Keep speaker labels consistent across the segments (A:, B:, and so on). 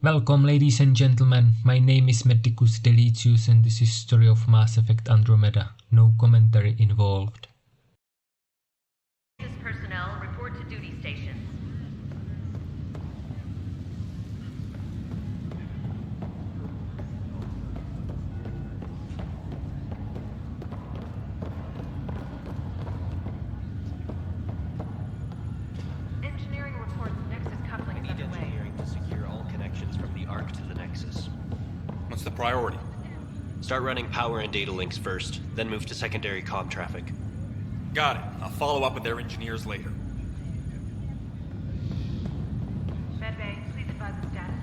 A: Welcome, ladies and gentlemen. My name is Medicus Delicius, and this is Story of Mass Effect Andromeda. No commentary involved.
B: Personnel report to duty stations. Engineering reports Nexus coupling is underway.
C: Engineering to secure all connections from the Ark to the Nexus.
D: What's the priority?
C: Start running power and data links first, then move to secondary comm traffic.
D: Got it. I'll follow up with their engineers later.
B: Medbay, please advise the status.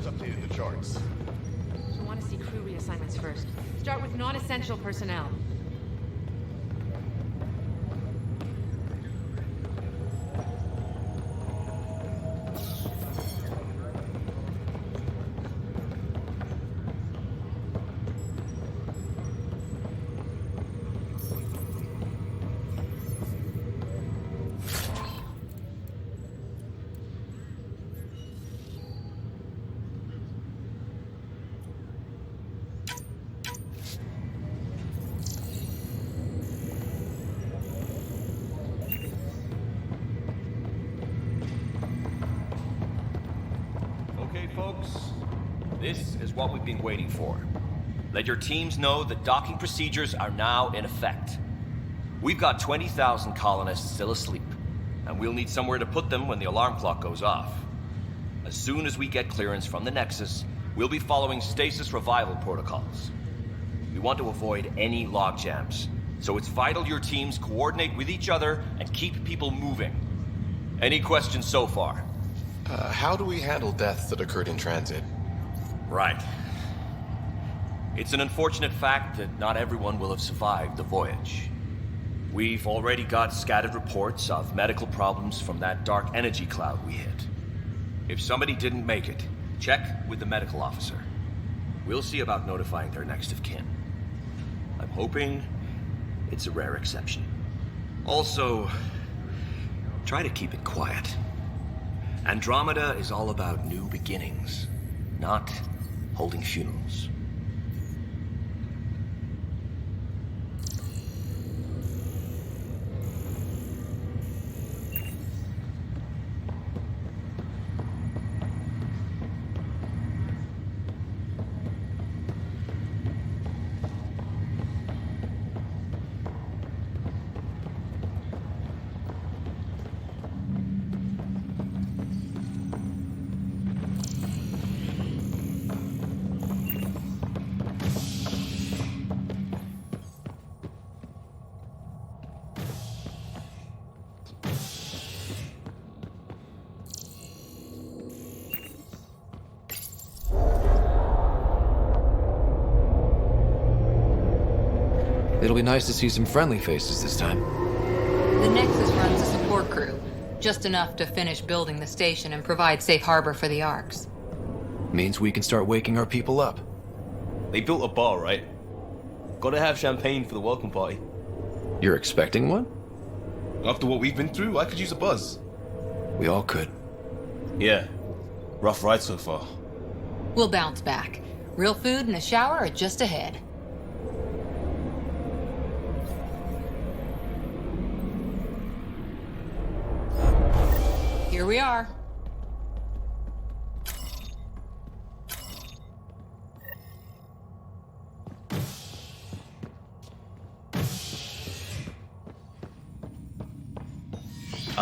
E: Updated the charts.
B: I want to see crew reassignments first. Start with non-essential personnel.
F: Okay, folks, this is what we've been waiting for. Let your teams know that docking procedures are now in effect. We've got 20,000 colonists still asleep, and we'll need somewhere to put them when the alarm clock goes off. As soon as we get clearance from the Nexus, we'll be following stasis revival protocols. We want to avoid any logjams, so it's vital your teams coordinate with each other and keep people moving. Any questions so far?
E: How do we handle deaths that occurred in transit?
F: Right. It's an unfortunate fact that not everyone will have survived the voyage. We've already got scattered reports of medical problems from that dark energy cloud we hit. If somebody didn't make it, check with the medical officer. We'll see about notifying their next of kin. I'm hoping it's a rare exception. Also, try to keep it quiet. Andromeda is all about new beginnings, not holding funerals.
G: It'll be nice to see some friendly faces this time.
H: The Nexus runs a support crew, just enough to finish building the station and provide safe harbor for the Arks.
G: Means we can start waking our people up.
I: They built a bar, right? Gotta have champagne for the welcome party.
G: You're expecting one?
I: After what we've been through, I could use a buzz.
G: We all could.
I: Yeah. Rough ride so far.
H: We'll bounce back. Real food and a shower are just ahead. Here we are.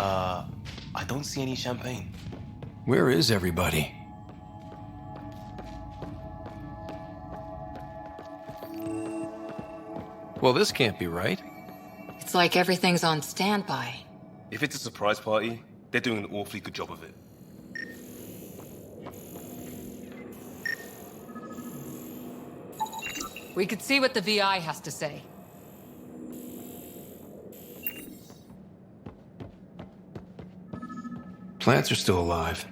I: I don't see any champagne.
G: Where is everybody? Well, this can't be right.
H: It's like everything's on standby.
I: If it's a surprise party, they're doing an awfully good job of it.
H: We could see what the VI has to say.
G: Plants are still alive.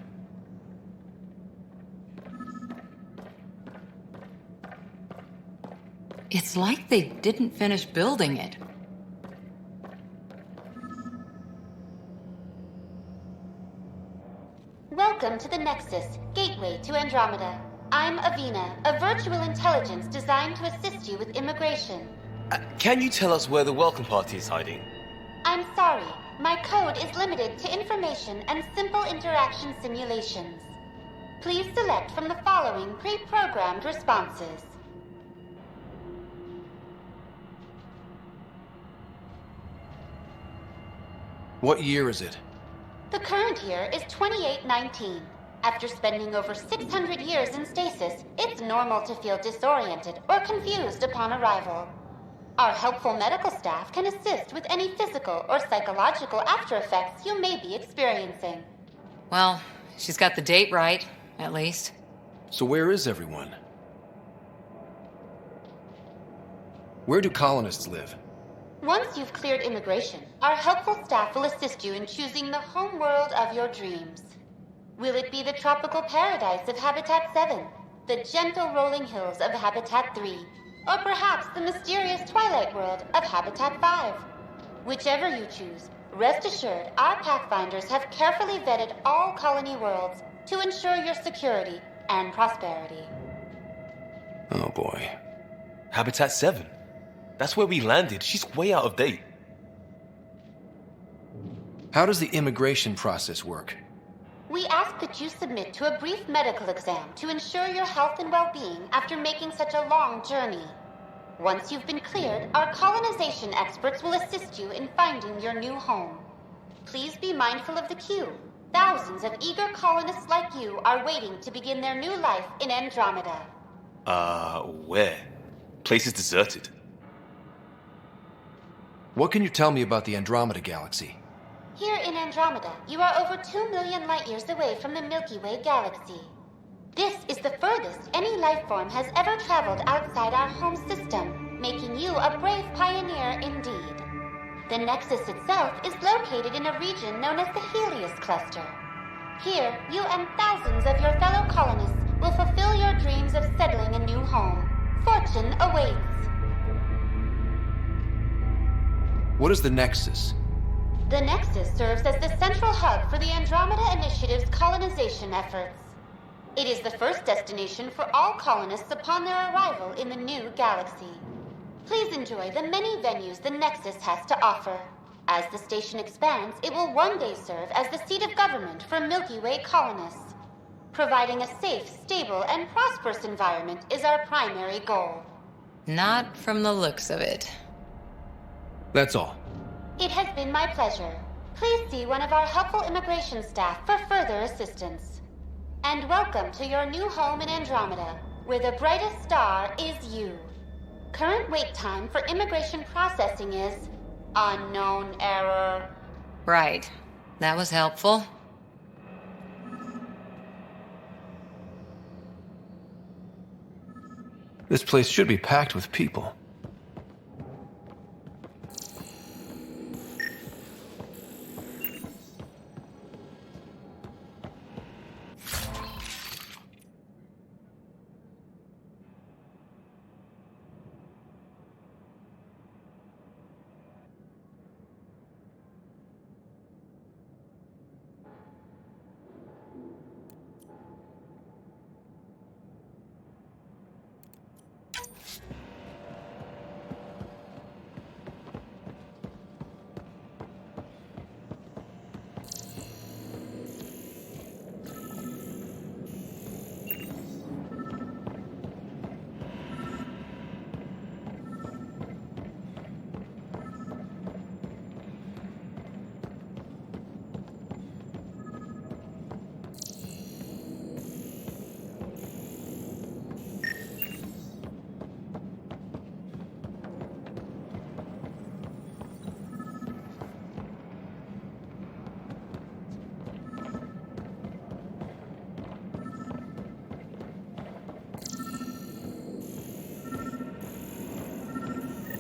H: It's like they didn't finish building it.
J: Welcome to the Nexus, gateway to Andromeda. I'm Avina, a virtual intelligence designed to assist you with immigration.
I: Can you tell us where the welcome party is hiding?
J: I'm sorry, my code is limited to information and simple interaction simulations. Please select from the following pre-programmed responses.
G: What year is it?
J: The current year is 2819. After spending over 600 years in stasis, it's normal to feel disoriented or confused upon arrival. Our helpful medical staff can assist with any physical or psychological after effects you may be experiencing.
H: Well, she's got the date right, at least.
G: So where is everyone? Where do colonists live?
J: Once you've cleared immigration, our helpful staff will assist you in choosing the homeworld of your dreams. Will it be the tropical paradise of Habitat 7, the gentle rolling hills of Habitat 3, or perhaps the mysterious twilight world of Habitat 5? Whichever you choose, rest assured our Pathfinders have carefully vetted all colony worlds to ensure your security and prosperity.
G: Oh boy.
I: Habitat 7. That's where we landed. She's way out of date.
G: How does the immigration process work?
J: We ask that you submit to a brief medical exam to ensure your health and well-being after making such a long journey. Once you've been cleared, our colonization experts will assist you in finding your new home. Please be mindful of the queue. Thousands of eager colonists like you are waiting to begin their new life in Andromeda.
I: Where? Place is deserted.
G: What can you tell me about the Andromeda galaxy?
J: Here in Andromeda, you are over 2 million light-years away from the Milky Way galaxy. This is the furthest any life form has ever traveled outside our home system, making you a brave pioneer indeed. The Nexus itself is located in a region known as the Helios Cluster. Here, you and thousands of your fellow colonists will fulfill your dreams of settling a new home. Fortune awaits.
G: What is the Nexus?
J: The Nexus serves as the central hub for the Andromeda Initiative's colonization efforts. It is the first destination for all colonists upon their arrival in the new galaxy. Please enjoy the many venues the Nexus has to offer. As the station expands, it will one day serve as the seat of government for Milky Way colonists. Providing a safe, stable, and prosperous environment is our primary goal.
H: Not from the looks of it.
G: That's all.
J: It has been my pleasure. Please see one of our helpful immigration staff for further assistance. And welcome to your new home in Andromeda, where the brightest star is you. Current wait time for immigration processing is unknown error.
H: Right. That was helpful.
G: This place should be packed with people.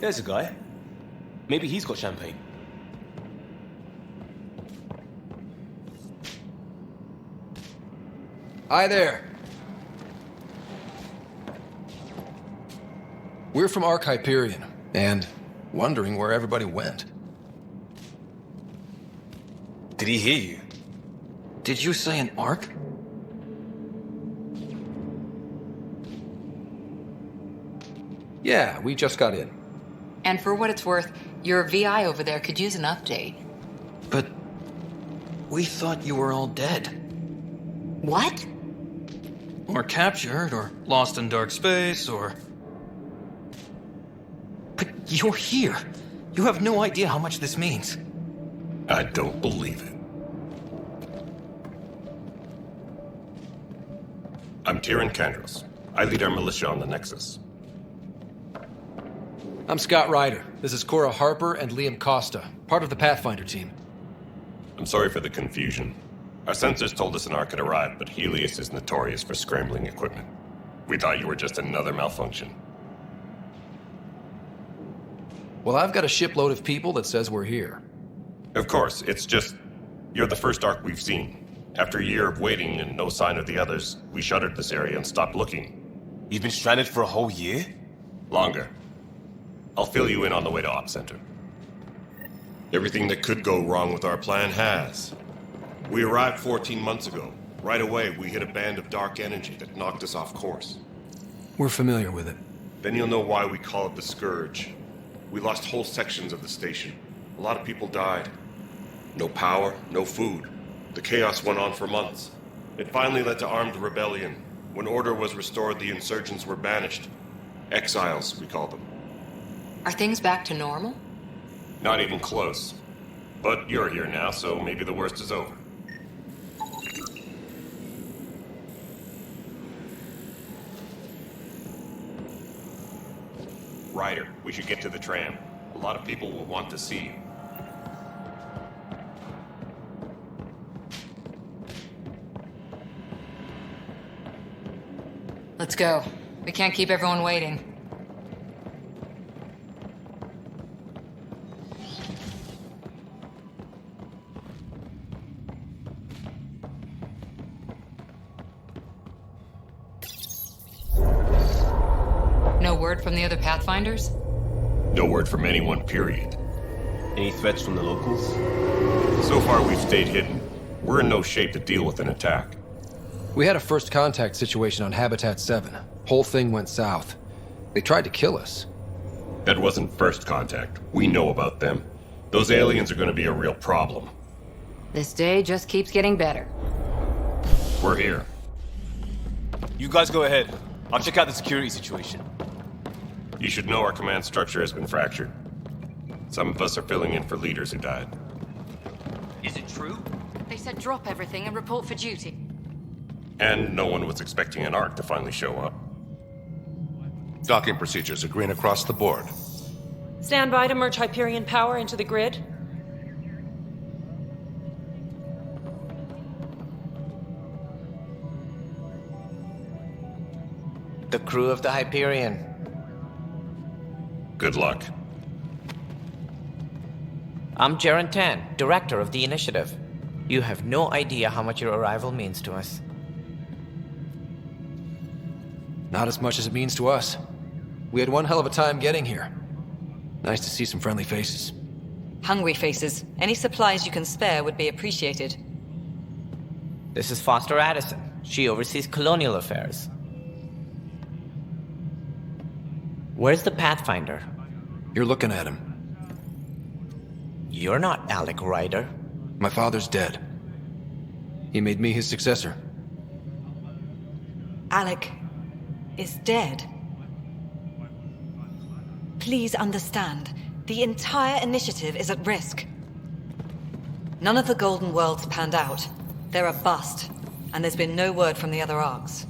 I: There's a guy. Maybe he's got champagne.
G: Hi there. We're from Ark Hyperion, and wondering where everybody went.
E: Did he hear you?
G: Did you say an Ark? Yeah, we just got in.
H: And for what it's worth, your VI over there could use an update.
G: But we thought you were all dead.
H: What?
G: Or captured, or lost in dark space, or... But you're here. You have no idea how much this means.
E: I don't believe it. I'm Tyrion Kandros. I lead our militia on the Nexus.
G: I'm Scott Ryder. This is Cora Harper and Liam Costa, part of the Pathfinder team.
E: I'm sorry for the confusion. Our sensors told us an Ark had arrived, but Helios is notorious for scrambling equipment. We thought you were just another malfunction.
G: Well, I've got a shipload of people that says we're here.
E: Of course, it's just... you're the first Ark we've seen. After a year of waiting and no sign of the others, we shuttered this area and stopped looking.
I: You've been stranded for a whole year?
E: Longer. I'll fill you in on the way to Op Center. Everything that could go wrong with our plan has. We arrived 14 months ago. Right away, we hit a band of dark energy that knocked us off course.
G: We're familiar with it.
E: Then you'll know why we call it the Scourge. We lost whole sections of the station. A lot of people died. No power, no food. The chaos went on for months. It finally led to armed rebellion. When order was restored, the insurgents were banished. Exiles, we call them.
H: Are things back to normal?
E: Not even close. But you're here now, so maybe the worst is over. Ryder, we should get to the tram. A lot of people will want to see you.
H: Let's go. We can't keep everyone waiting. No word from the other Pathfinders?
E: No word from anyone, period.
I: Any threats from the locals?
E: So far, we've stayed hidden. We're in no shape to deal with an attack.
G: We had a first contact situation on Habitat 7. Whole thing went south. They tried to kill us.
E: That wasn't first contact. We know about them. Those aliens are going to be a real problem.
H: This day just keeps getting better.
E: We're here.
I: You guys go ahead. I'll check out the security situation.
E: You should know our command structure has been fractured. Some of us are filling in for leaders who died.
I: Is it true?
B: They said drop everything and report for duty.
E: And no one was expecting an Ark to finally show up.
K: Docking procedures are green across the board.
L: Stand by to merge Hyperion power into the grid.
M: The crew of the Hyperion.
E: Good luck.
M: I'm Jaren Tan, director of the initiative. You have no idea how much your arrival means to us.
G: Not as much as it means to us. We had one hell of a time getting here. Nice to see some friendly faces.
L: Hungry faces. Any supplies you can spare would be appreciated.
M: This is Foster Addison. She oversees colonial affairs. Where's the Pathfinder?
G: You're looking at him.
M: You're not Alec Ryder.
G: My father's dead. He made me his successor.
L: Alec is dead. Please understand, the entire initiative is at risk. None of the Golden Worlds panned out. They're a bust, and there's been no word from the other Arks.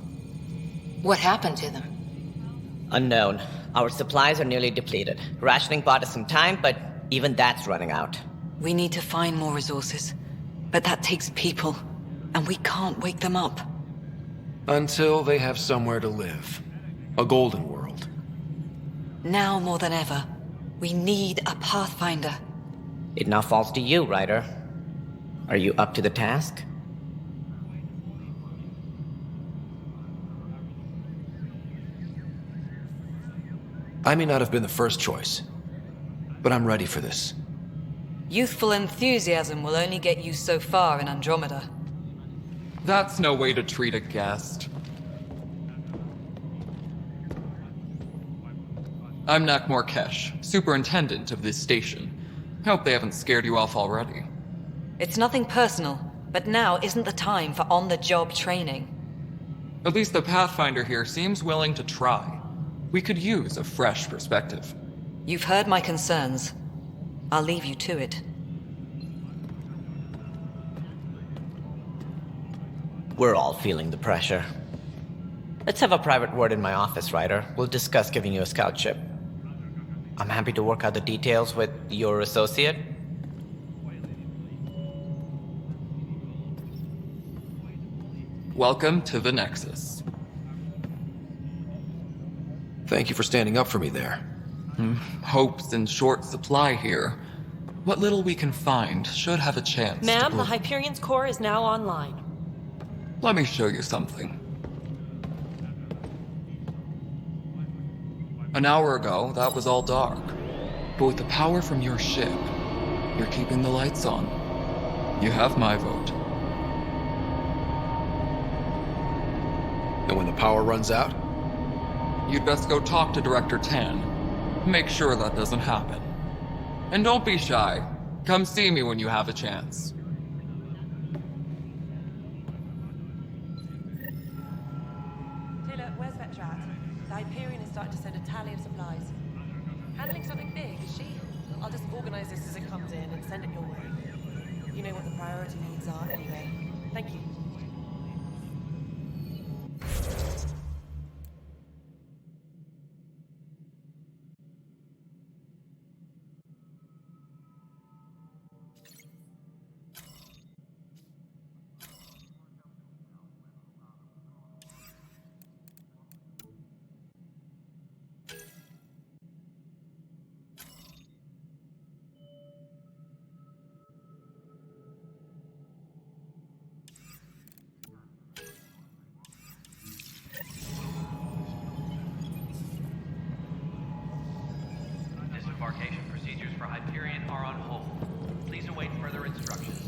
H: What happened to them?
M: Unknown. Our supplies are nearly depleted. Rationing bought us some time, but even that's running out.
L: We need to find more resources, but that takes people, and we can't wake them up.
G: Until they have somewhere to live. A golden world.
L: Now more than ever, We need a Pathfinder.
M: It now falls to you, Ryder. Are you up to the task?
G: I may not have been the first choice, but I'm ready for this.
L: Youthful enthusiasm will only get you so far in Andromeda.
N: That's no way to treat a guest. I'm Nak Morkesh, superintendent of this station. Hope they haven't scared you off already.
L: It's nothing personal, but now isn't the time for on-the-job training.
N: At least the Pathfinder here seems willing to try. We could use a fresh perspective.
L: You've heard my concerns. I'll leave you to it.
M: We're all feeling the pressure. Let's have a private word in my office, Ryder. We'll discuss giving you a scout ship. I'm happy to work out the details with your associate.
N: Welcome to the Nexus.
G: Thank you for standing up for me there.
N: Hope's in short supply here. What little we can find should have a chance.
O: Ma'am, the Hyperion's core is now online.
N: Let me show you something. An hour ago, that was all dark. But with the power from your ship, you're keeping the lights on. You have my vote.
G: And when the power runs out?
N: You'd best go talk to Director Tan. Make sure that doesn't happen. And don't be shy. Come see me when you have a chance.
O: Taylor, where's Vetra at? The Hyperion is starting to send a tally of supplies. Handling something big, is she? I'll just organize this as it comes in and send it your way. You know what the priority needs are anyway. Thank you.
P: Disembarkation procedures for Hyperion are on hold. Please await further instructions.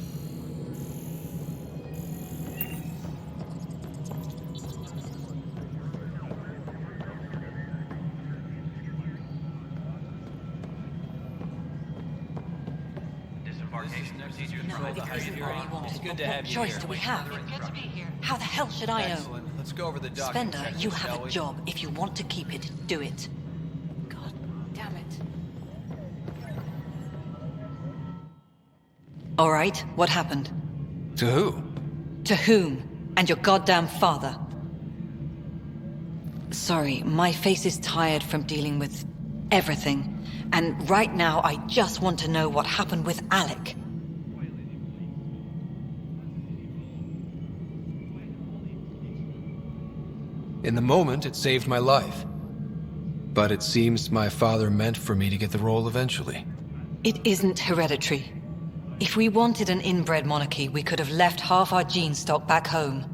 P: Disembarkation procedures for Hyperion are on hold.
L: It's good to have you here. What choice do we have? How the hell should I know?
G: Excellent. Let's go over the dock.
L: Spender, you have a job. If you want to keep it, do it.
O: Damn it.
L: All right, what happened?
G: To who?
L: To whom? And your goddamn father. Sorry, my face is tired from dealing with everything. And right now, I just want to know what happened with Alec.
G: In the moment, it saved my life. But it seems my father meant for me to get the role eventually.
L: It isn't hereditary. If we wanted an inbred monarchy, we could have left half our gene stock back home.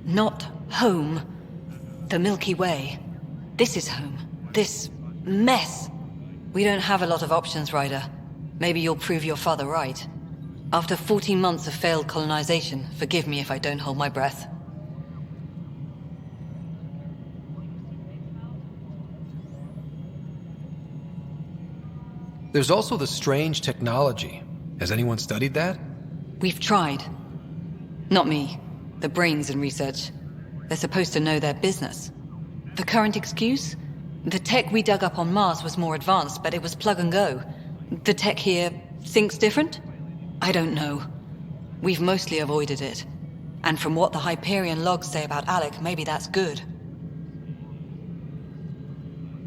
L: Not home. The Milky Way. This is home. This mess. We don't have a lot of options, Ryder. Maybe you'll prove your father right. After 14 months of failed colonization, forgive me if I don't hold my breath.
G: There's also the strange technology. Has anyone studied that?
L: We've tried. Not me. The brains in research. They're supposed to know their business. The current excuse? The tech we dug up on Mars was more advanced, but it was plug and go. The tech here thinks different? I don't know. We've mostly avoided it. And from what the Hyperion logs say about Alec, maybe that's good.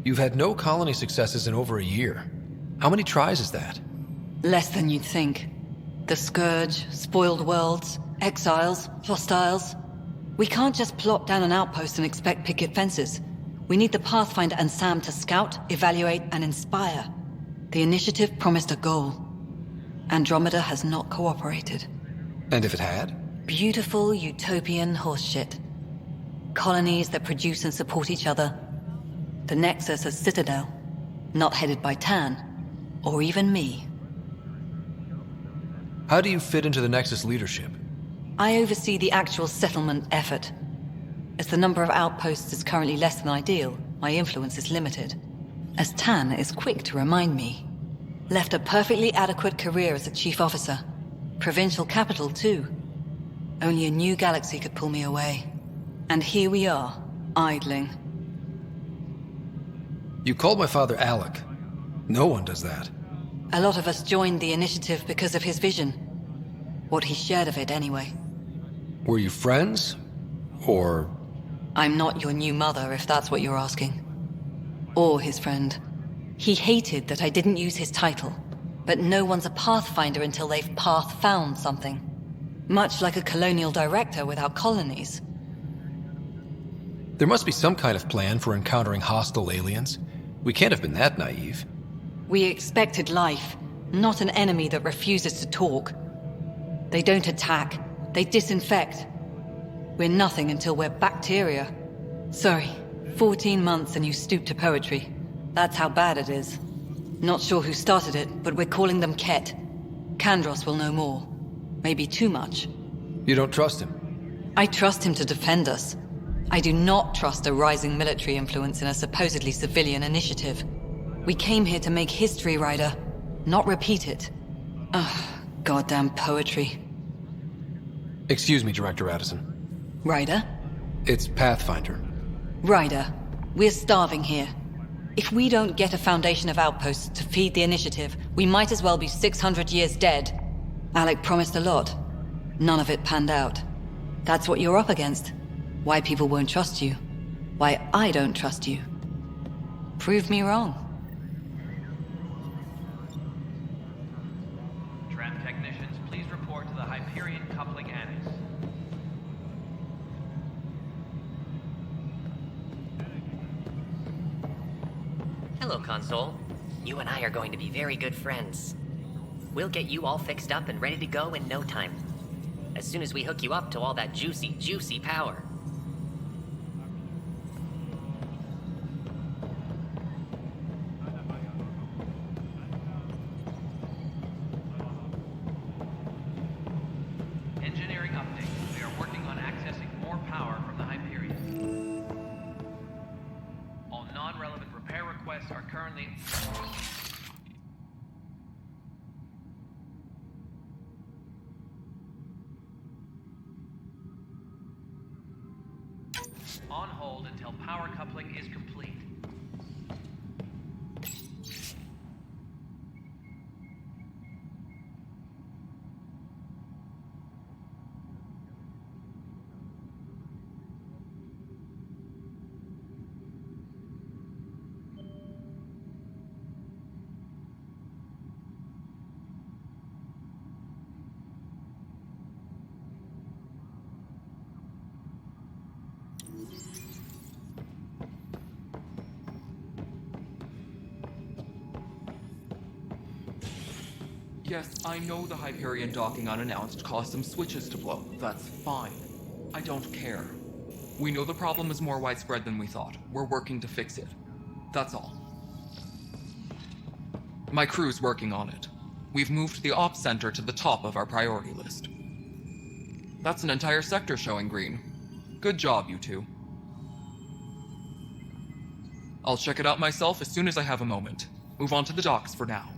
G: You've had no colony successes in over a year. How many tries is that?
L: Less than you'd think. The Scourge, spoiled worlds, exiles, hostiles. We can't just plop down an outpost and expect picket fences. We need the Pathfinder and Sam to scout, evaluate, and inspire. The initiative promised a goal. Andromeda has not cooperated.
G: And if it had?
L: Beautiful utopian horseshit. Colonies that produce and support each other. The Nexus a citadel, not headed by Tan, or even me.
G: How do you fit into the Nexus leadership?
L: I oversee the actual settlement effort. As the number of outposts is currently less than ideal, my influence is limited. As Tan is quick to remind me. Left a perfectly adequate career as a chief officer. Provincial capital, too. Only a new galaxy could pull me away. And here we are, idling.
G: You called my father Alec. No one does that.
L: A lot of us joined the initiative because of his vision. What he shared of it, anyway.
G: Were you friends? Or...
L: I'm not your new mother, if that's what you're asking. Or his friend. He hated that I didn't use his title. But no one's a Pathfinder until they've path-found something. Much like a colonial director without colonies.
G: There must be some kind of plan for encountering hostile aliens. We can't have been that naive.
L: We expected life, not an enemy that refuses to talk. They don't attack, they disinfect. We're nothing until we're bacteria. Sorry, 14 months and you stoop to poetry. That's how bad it is. Not sure who started it, but we're calling them Ket. Kandros will know more. Maybe too much.
G: You don't trust him?
L: I trust him to defend us. I do not trust a rising military influence in a supposedly civilian initiative. We came here to make history, Ryder, not repeat it. Ugh, goddamn poetry.
G: Excuse me, Director Addison.
L: Ryder?
G: It's Pathfinder.
L: Ryder, we're starving here. If we don't get a foundation of outposts to feed the initiative, we might as well be 600 years dead. Alec promised a lot. None of it panned out. That's what you're up against. Why people won't trust you. Why I don't trust you. Prove me wrong.
P: Tram technicians, please report to the Hyperion coupling annex.
Q: Hello, Console. You and I are going to be very good friends. We'll get you all fixed up and ready to go in no time. As soon as we hook you up to all that juicy, juicy power.
P: Engineering update. We are working on accessing more power from the Hyperion. All non-relevant repair requests are currently... on hold until power coupling is complete.
N: Yes, I know the Hyperion docking unannounced caused some switches to blow. That's fine. I don't care. We know the problem is more widespread than we thought. We're working to fix it. That's all. My crew's working on it. We've moved the ops center to the top of our priority list. That's an entire sector showing green. Good job, you two. I'll check it out myself as soon as I have a moment. Move on to the docks for now.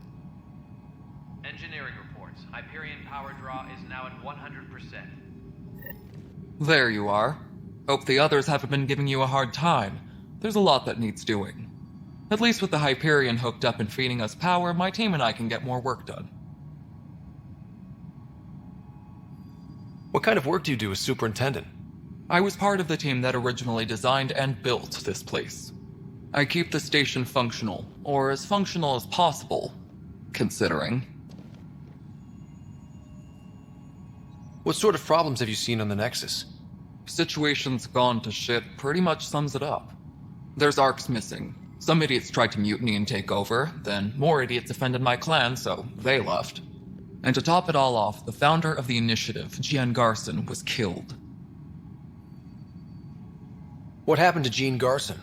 P: Engineering reports. Hyperion power draw is now at 100%.
N: There you are. Hope the others haven't been giving you a hard time. There's a lot that needs doing. At least with the Hyperion hooked up and feeding us power, my team and I can get more work done.
G: What kind of work do you do as superintendent?
N: I was part of the team that originally designed and built this place. I keep the station functional, or as functional as possible, considering.
G: What sort of problems have you seen on the Nexus?
N: Situation's gone to shit pretty much sums it up. There's arcs missing. Some idiots tried to mutiny and take over, then more idiots offended my clan, so they left. And to top it all off, the founder of the initiative, Jian Garson, was killed.
G: What happened to Jean Garson?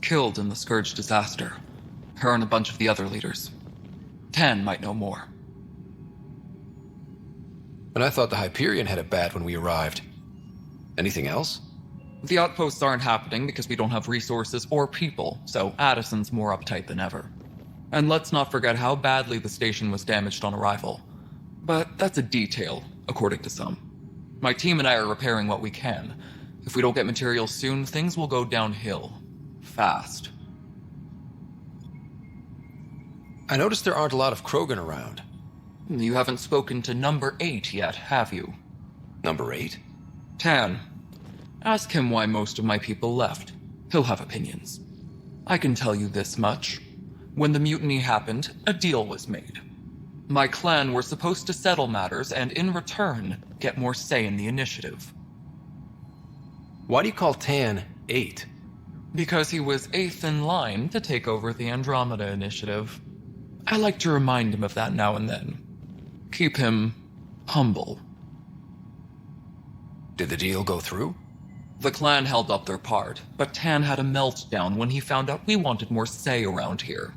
N: Killed in the Scourge disaster. Her and a bunch of the other leaders. Tan might know more.
G: And I thought the Hyperion had it bad when we arrived. Anything else?
N: The outposts aren't happening because we don't have resources or people, so Addison's more uptight than ever. And let's not forget how badly the station was damaged on arrival. But that's a detail, according to some. My team and I are repairing what we can. If we don't get materials soon, things will go downhill. Fast.
G: I noticed there aren't a lot of Krogan around.
N: You haven't spoken to number 8 yet, have you?
G: Number 8?
N: Tan. Ask him why most of my people left. He'll have opinions. I can tell you this much. When the mutiny happened, a deal was made. My clan were supposed to settle matters and, in return, get more say in the initiative.
G: Why do you call Tan 8?
N: Because he was 8th in line to take over the Andromeda initiative. I like to remind him of that now and then. Keep him humble.
G: Did the deal go through?
N: The clan held up their part, but Tan had a meltdown when he found out we wanted more say around here.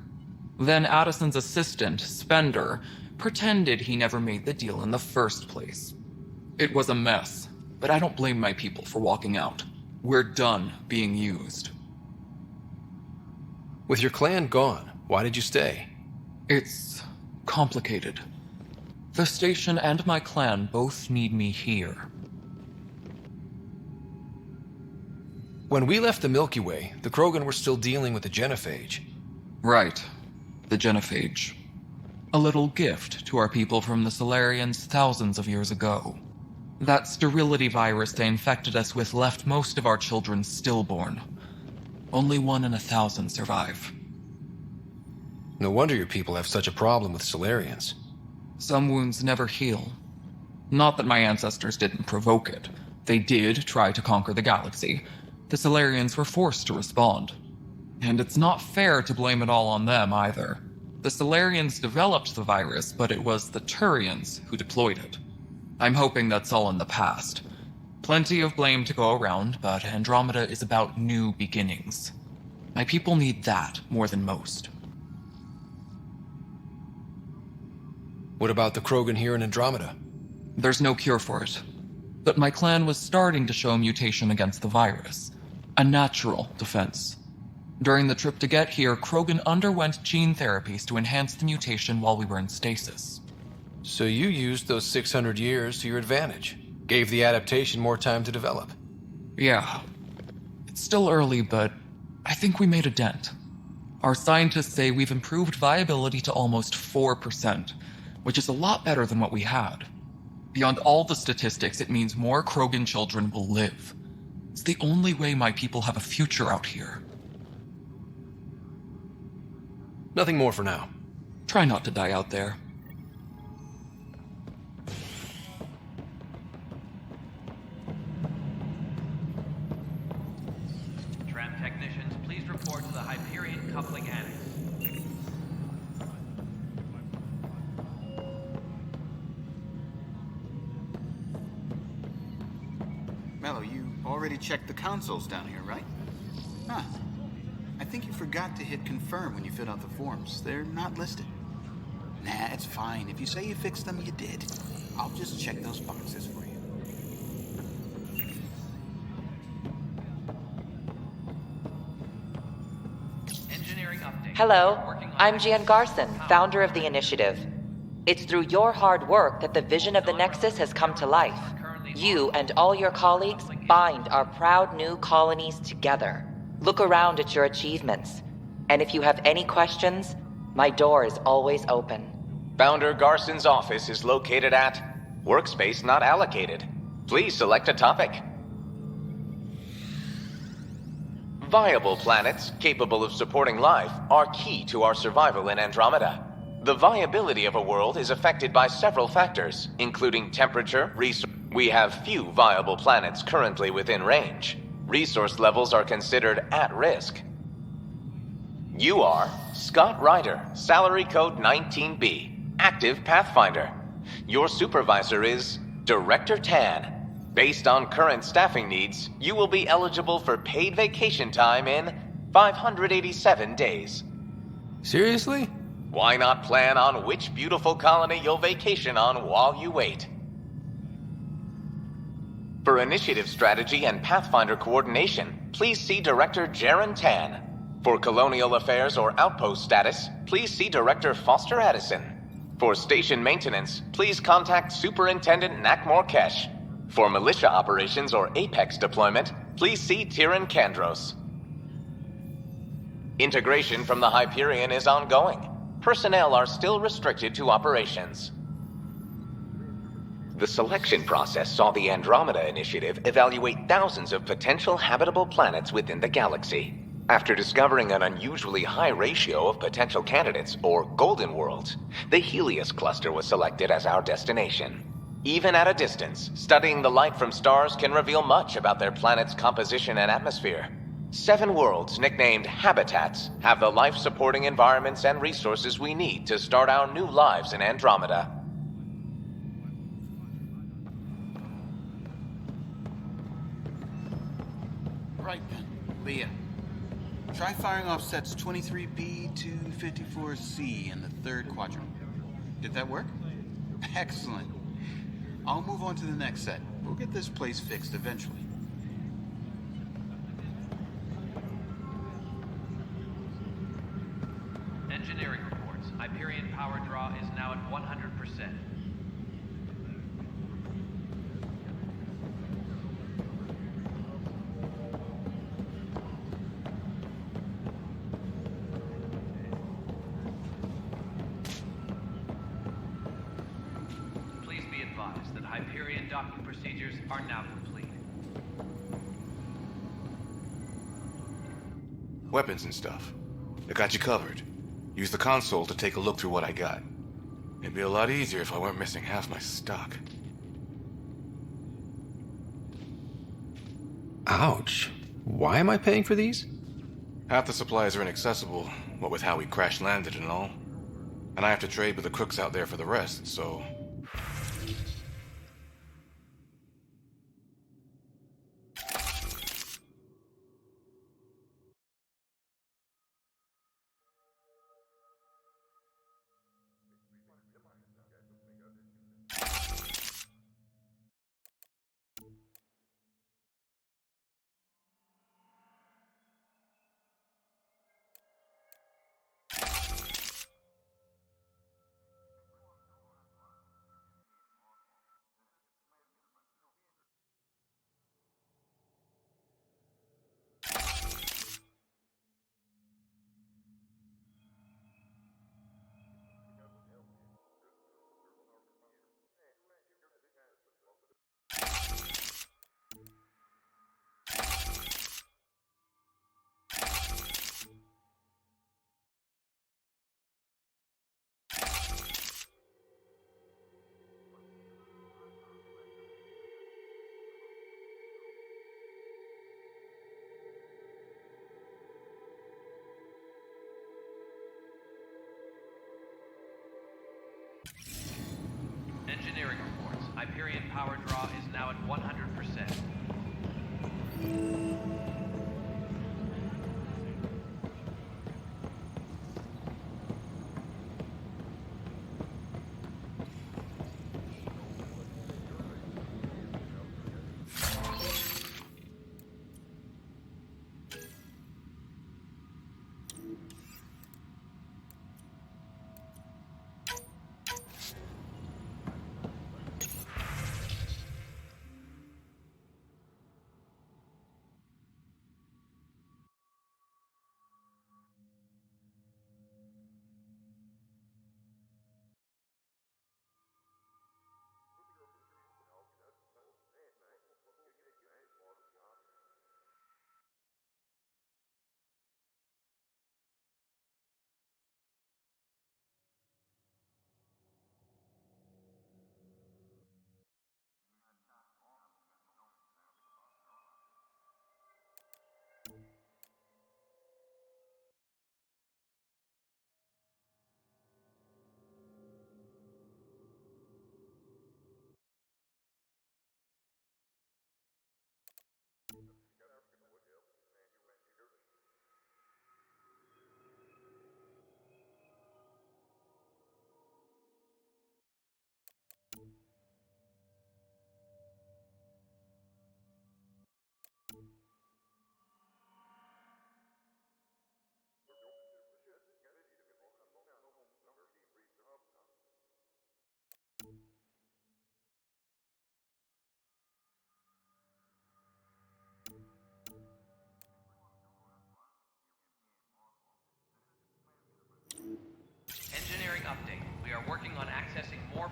N: Then Addison's assistant, Spender, pretended he never made the deal in the first place. It was a mess, but I don't blame my people for walking out. We're done being used.
G: With your clan gone, why did you stay?
N: It's complicated. The station and my clan both need me here.
G: When we left the Milky Way, the Krogan were still dealing with the genophage.
N: Right. The genophage. A little gift to our people from the Solarians thousands of years ago. That sterility virus they infected us with left most of our children stillborn. Only 1 in 1,000 survive.
G: No wonder your people have such a problem with Solarians.
N: Some wounds never heal. Not that my ancestors didn't provoke it. They did try to conquer the galaxy. The Solarians were forced to respond. And it's not fair to blame it all on them either. The Solarians developed the virus, but it was the Turians who deployed it. I'm hoping that's all in the past. Plenty of blame to go around, but Andromeda is about new beginnings. My people need that more than most.
G: What about the Krogan here in Andromeda?
N: There's no cure for it. But my clan was starting to show mutation against the virus. A natural defense. During the trip to get here, Krogan underwent gene therapies to enhance the mutation while we were in stasis.
G: So you used those 600 years to your advantage. Gave the adaptation more time to develop.
N: Yeah. It's still early, but I think we made a dent. Our scientists say we've improved viability to almost 4%, which is a lot better than what we had. Beyond all the statistics, it means more Krogan children will live. It's the only way my people have a future out here.
G: Nothing more for now.
N: Try not to die out there.
P: Tram technicians, please report to the Hyperion coupling annex.
R: Mello, you already checked the consoles down here, right? Huh. I think you forgot to hit confirm when you filled out the forms. They're not listed. Nah, it's fine. If you say you fixed them, you did. I'll just check those boxes for you.
P: Engineering update.
S: Hello, I'm Jian Garson, founder of the initiative. It's through your hard work that the vision of the Nexus has come to life. You and all your colleagues bind our proud new colonies together. Look around at your achievements. And if you have any questions, my door is always open.
T: Founder Garson's office is located at Workspace Not Allocated. Please select a topic. Viable planets capable of supporting life are key to our survival in Andromeda. The viability of a world is affected by several factors, including temperature, resource. We have few viable planets currently within range. Resource levels are considered at risk. You are Scott Ryder, salary code 19B, active Pathfinder. Your supervisor is Director Tan. Based on current staffing needs, you will be eligible for paid vacation time in 587 days.
G: Seriously?
T: Why not plan on which beautiful colony you'll vacation on while you wait? For initiative strategy and Pathfinder coordination, please see Director Jaren Tan. For colonial affairs or outpost status, please see Director Foster Addison. For station maintenance, please contact Superintendent Nakmor Kesh. For militia operations or Apex deployment, please see Tyrion Kandros. Integration from the Hyperion is ongoing. Personnel are still restricted to operations. The selection process saw the Andromeda Initiative evaluate thousands of potential habitable planets within the galaxy. After discovering an unusually high ratio of potential candidates, or golden worlds, the Helios cluster was selected as our destination. Even at a distance, studying the light from stars can reveal much about their planet's composition and atmosphere. 7 worlds, nicknamed habitats, have the life-supporting environments and resources we need to start our new lives in Andromeda.
R: Right then, Leah. Try firing off sets 23B to 54C in the 3rd quadrant. Did that work? Excellent. I'll move on to the next set. We'll get this place fixed eventually.
P: Engineering reports. Hyperion power draw is now at 100%. Please be advised that Hyperion docking procedures are now complete.
K: Weapons and stuff. I got you covered. Use the console to take a look through what I got. It'd be a lot easier if I weren't missing half my stock.
G: Ouch. Why am I paying for these?
K: Half the supplies are inaccessible, what with how we crash-landed and all. And I have to trade with the crooks out there for the rest, so...
P: Engineering reports. Hyperion power draw is now at 100%.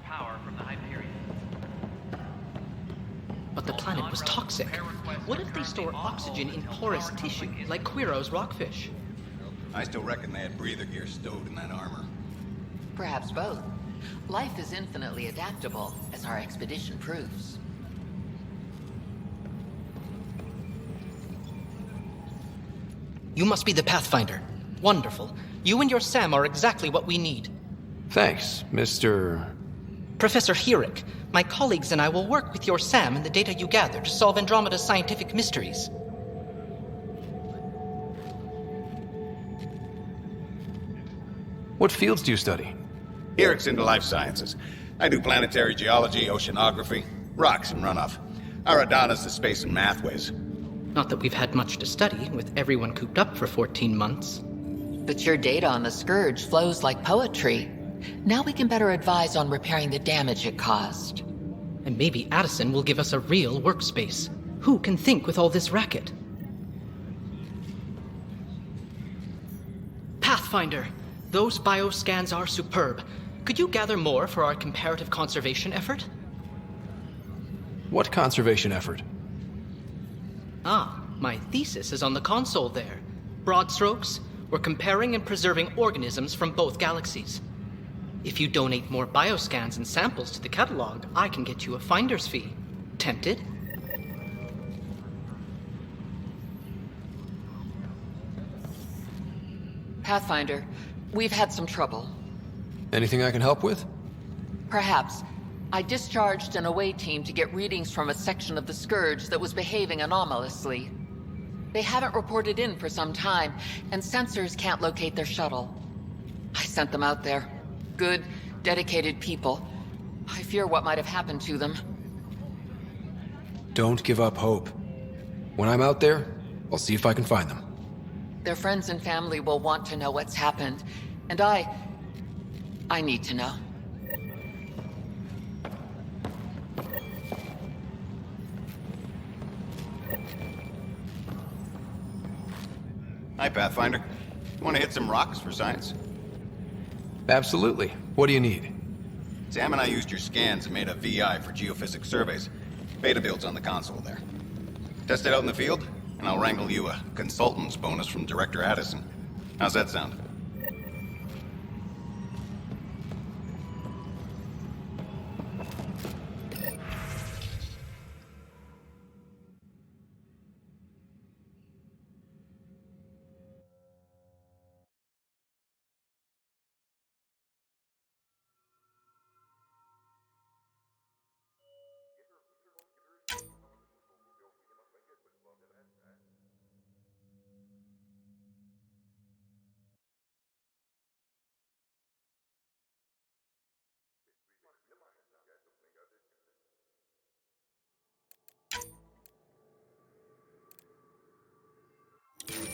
P: power from the Hyperion.
U: But the planet was toxic. What if they store oxygen in porous tissue, like Quiro's rockfish?
V: I still reckon they had breather gear stowed in that armor.
W: Perhaps both. Life is infinitely adaptable, as our expedition proves.
U: You must be the Pathfinder. Wonderful. You and your Sam are exactly what we need.
G: Thanks, Mr.
U: Professor Herrick, my colleagues and I will work with your Sam and the data you gather to solve Andromeda's scientific mysteries.
G: What fields do you study?
V: Herrick's into life sciences. I do planetary geology, oceanography, rocks and runoff. Aradana's the space and math whiz.
U: Not that we've had much to study, with everyone cooped up for 14 months.
W: But your data on the Scourge flows like poetry. Now we can better advise on repairing the damage it caused.
U: And maybe Addison will give us a real workspace. Who can think with all this racket? Pathfinder, those bioscans are superb. Could you gather more for our comparative conservation effort?
G: What conservation effort?
U: Ah, my thesis is on the console there. Broad strokes, we're comparing and preserving organisms from both galaxies. If you donate more bioscans and samples to the catalog, I can get you a finder's fee. Tempted?
W: Pathfinder, we've had some trouble.
G: Anything I can help with?
W: Perhaps. I discharged an away team to get readings from a section of the Scourge that was behaving anomalously. They haven't reported in for some time, and sensors can't locate their shuttle. I sent them out there. Good, dedicated people. I fear what might have happened to them.
G: Don't give up hope. When I'm out there, I'll see if I can find them.
W: Their friends and family will want to know what's happened, and I need to know.
V: Hi, Pathfinder. Want to hit some rocks for science?
G: Absolutely. What do you need?
V: Sam and I used your scans and made a VI for geophysics surveys. Beta builds on the console there. Test it out in the field, and I'll wrangle you a consultant's bonus from Director Addison. How's that sound?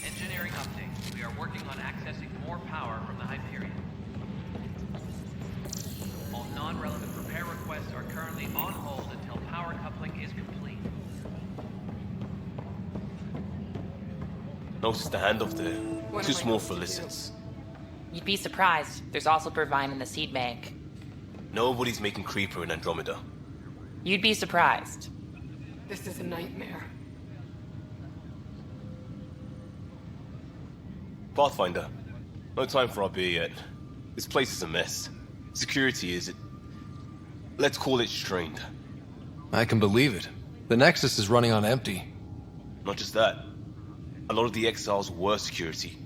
P: Engineering update. We are working on accessing more power from the Hyperion. All non-relevant repair requests are currently on hold until power coupling is complete.
I: Notice the handoff there. Too small for lizards.
X: You'd be surprised. There's also Purvine in the seed bank.
I: Nobody's making Creeper in Andromeda.
X: You'd be surprised.
B: This is a nightmare.
I: Pathfinder, no time for our beer yet. This place is a mess. Security is it. Let's call it strained.
G: I can believe it. The Nexus is running on empty.
I: Not just that. A lot of the exiles were security.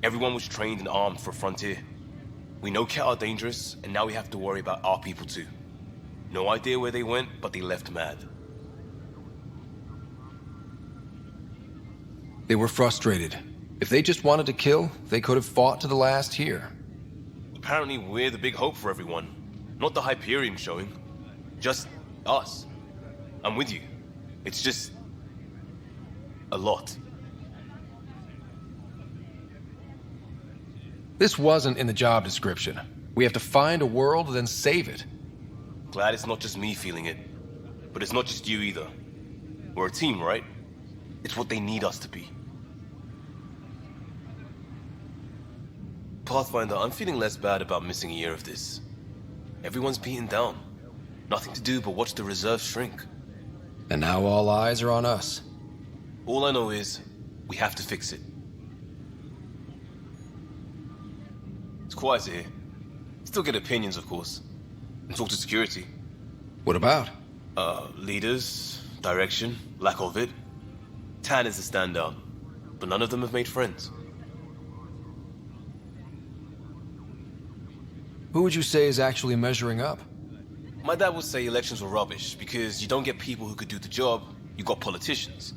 I: Everyone was trained and armed for Frontier. We know Ket are dangerous, and now we have to worry about our people too. No idea where they went, but they left mad.
G: They were frustrated. If they just wanted to kill, they could have fought to the last here.
I: Apparently we're the big hope for everyone. Not the Hyperion showing. Just us. I'm with you. It's just... a lot.
G: This wasn't in the job description. We have to find a world, then save it.
I: Glad it's not just me feeling it. But it's not just you either. We're a team, right? It's what they need us to be. Pathfinder, I'm feeling less bad about missing a year of this. Everyone's beaten down. Nothing to do but watch the reserves shrink.
G: And now all eyes are on us.
I: All I know is, we have to fix it. It's quiet here. Still get opinions, of course. And talk to security.
G: What about?
I: Leaders, direction, lack of it. Tan is a standout, but none of them have made friends.
G: Who would you say is actually measuring up?
I: My dad would say elections were rubbish, because you don't get people who could do the job, you got politicians.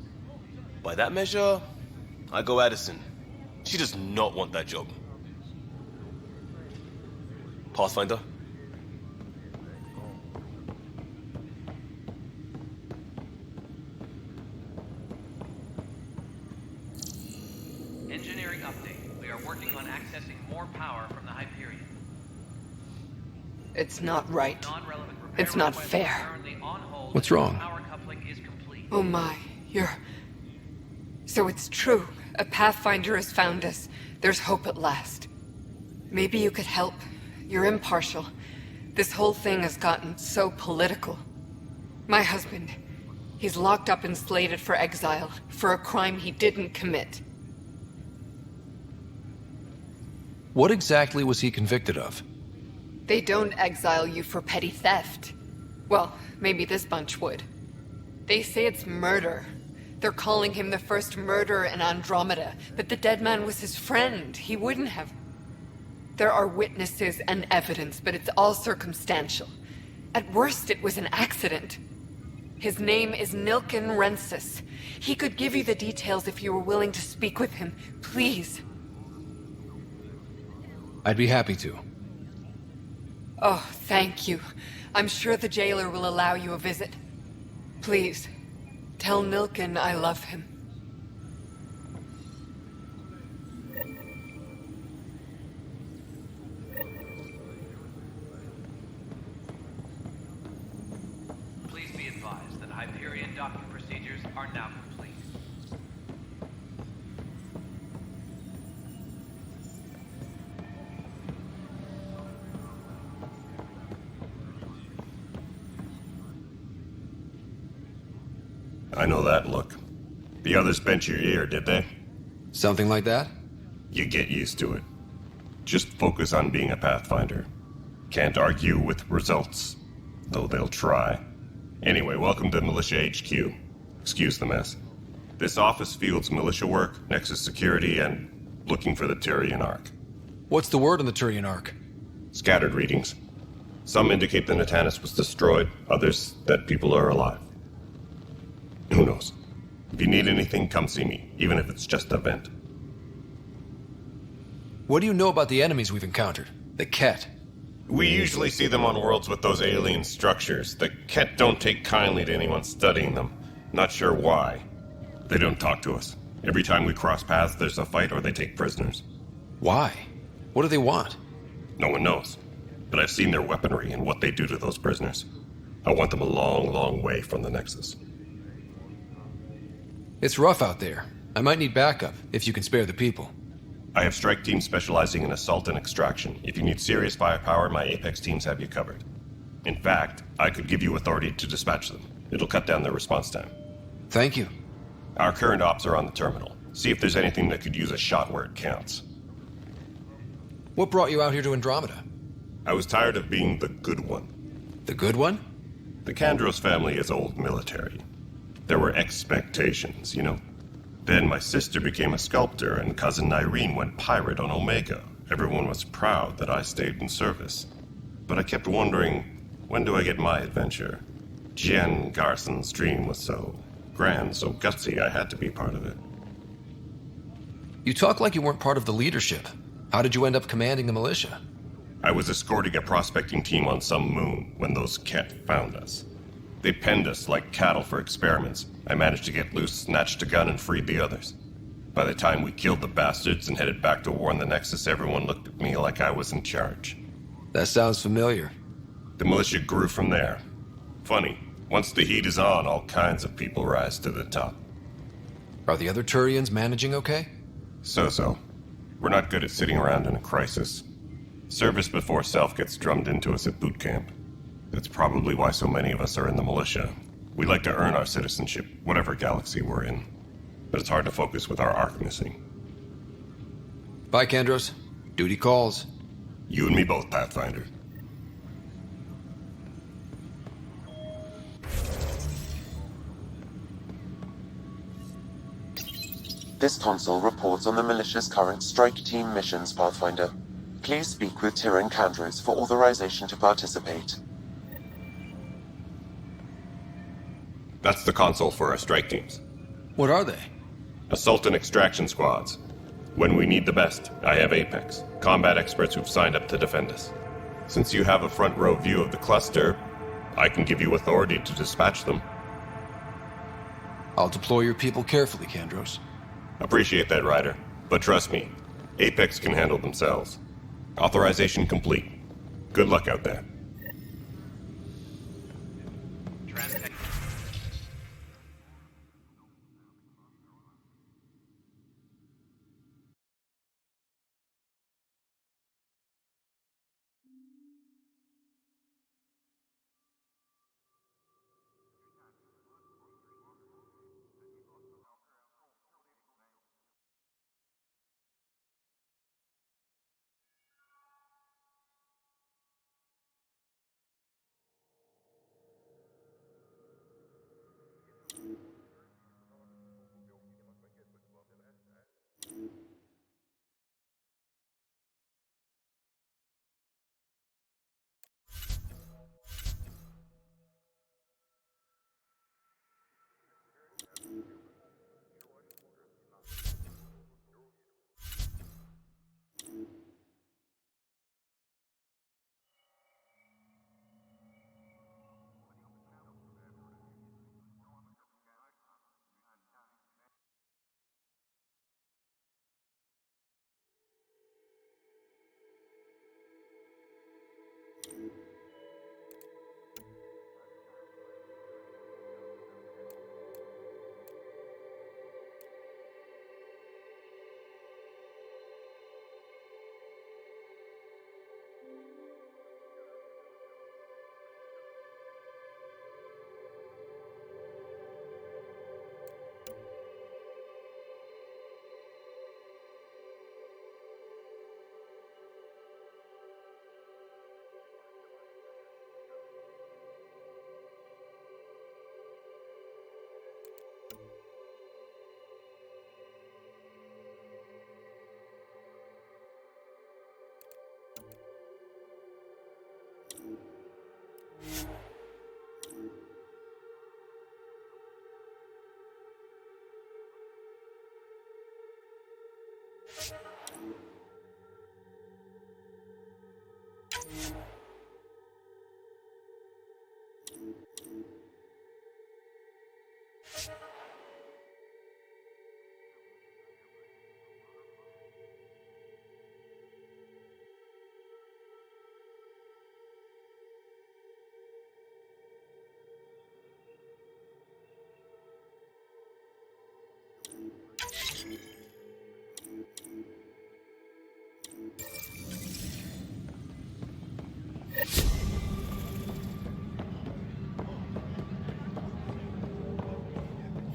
I: By that measure, I go Addison. She does not want that job. Pathfinder?
P: Engineering update. We are working on accessing more power from the Hyperion.
A: It's not right. It's not fair.
G: What's wrong?
A: Oh my, So it's true. A Pathfinder has found us. There's hope at last. Maybe you could help. You're impartial. This whole thing has gotten so political. My husband, he's locked up and slated for exile for a crime he didn't commit.
G: What exactly was he convicted of?
A: They don't exile you for petty theft. Well, maybe this bunch would. They say it's murder. They're calling him the first murderer in Andromeda, but the dead man was his friend. He wouldn't have. There are witnesses and evidence, but it's all circumstantial. At worst, it was an accident. His name is Nilken Rensis. He could give you the details if you were willing to speak with him. Please.
G: I'd be happy to.
A: Oh, thank you. I'm sure the jailer will allow you a visit. Please, tell Nilken I love him.
P: Please be advised that Hyperion docking procedures are now complete.
E: I know that look. The others bent your ear, did they?
G: Something like that?
E: You get used to it. Just focus on being a Pathfinder. Can't argue with results, though they'll try. Anyway, welcome to Militia HQ. Excuse the mess. This office fields militia work, Nexus security, and looking for the Turian Ark.
G: What's the word on the Turian Ark?
E: Scattered readings. Some indicate the Natanus was destroyed, others that people are alive. Who knows? If you need anything, come see me, even if it's just a vent.
G: What do you know about the enemies we've encountered? The Ket?
E: We usually see them on worlds with those alien structures. The Ket don't take kindly to anyone studying them. Not sure why. They don't talk to us. Every time we cross paths, there's a fight or they take prisoners.
G: Why? What do they want?
E: No one knows. But I've seen their weaponry and what they do to those prisoners. I want them a long, long way from the Nexus.
G: It's rough out there. I might need backup, if you can spare the people.
E: I have strike teams specializing in assault and extraction. If you need serious firepower, my Apex teams have you covered. In fact, I could give you authority to dispatch them. It'll cut down their response time.
G: Thank you.
E: Our current ops are on the terminal. See if there's anything that could use a shot where it counts.
G: What brought you out here to Andromeda?
E: I was tired of being the good one.
G: The good one?
E: The Kandros family is old military. There were expectations, you know. Then my sister became a sculptor and cousin Irene went pirate on Omega. Everyone was proud that I stayed in service. But I kept wondering, when do I get my adventure? Jen Garson's dream was so grand, so gutsy, I had to be part of it.
G: You talk like you weren't part of the leadership. How did you end up commanding the militia?
E: I was escorting a prospecting team on some moon when those Ket found us. They penned us like cattle for experiments. I managed to get loose, snatched a gun, and freed the others. By the time we killed the bastards and headed back to war on the Nexus, everyone looked at me like I was in charge.
G: That sounds familiar.
E: The militia grew from there. Funny, once the heat is on, all kinds of people rise to the top.
G: Are the other Turians managing okay?
E: So-so. We're not good at sitting around in a crisis. Service before self gets drummed into us at boot camp. That's probably why so many of us are in the militia. We like to earn our citizenship, whatever galaxy we're in. But it's hard to focus with our arc missing.
G: Bye, Kandros. Duty calls.
E: You and me both, Pathfinder.
C: This console reports on the militia's current strike team missions, Pathfinder. Please speak with Tyrann Kandros for authorization to participate.
E: That's the console for our strike teams.
G: What are they?
E: Assault and extraction squads. When we need the best, I have Apex, combat experts who've signed up to defend us. Since you have a front row view of the cluster, I can give you authority to dispatch them.
G: I'll deploy your people carefully, Kandros.
E: Appreciate that, Ryder. But trust me, Apex can handle themselves. Authorization complete. Good luck out there.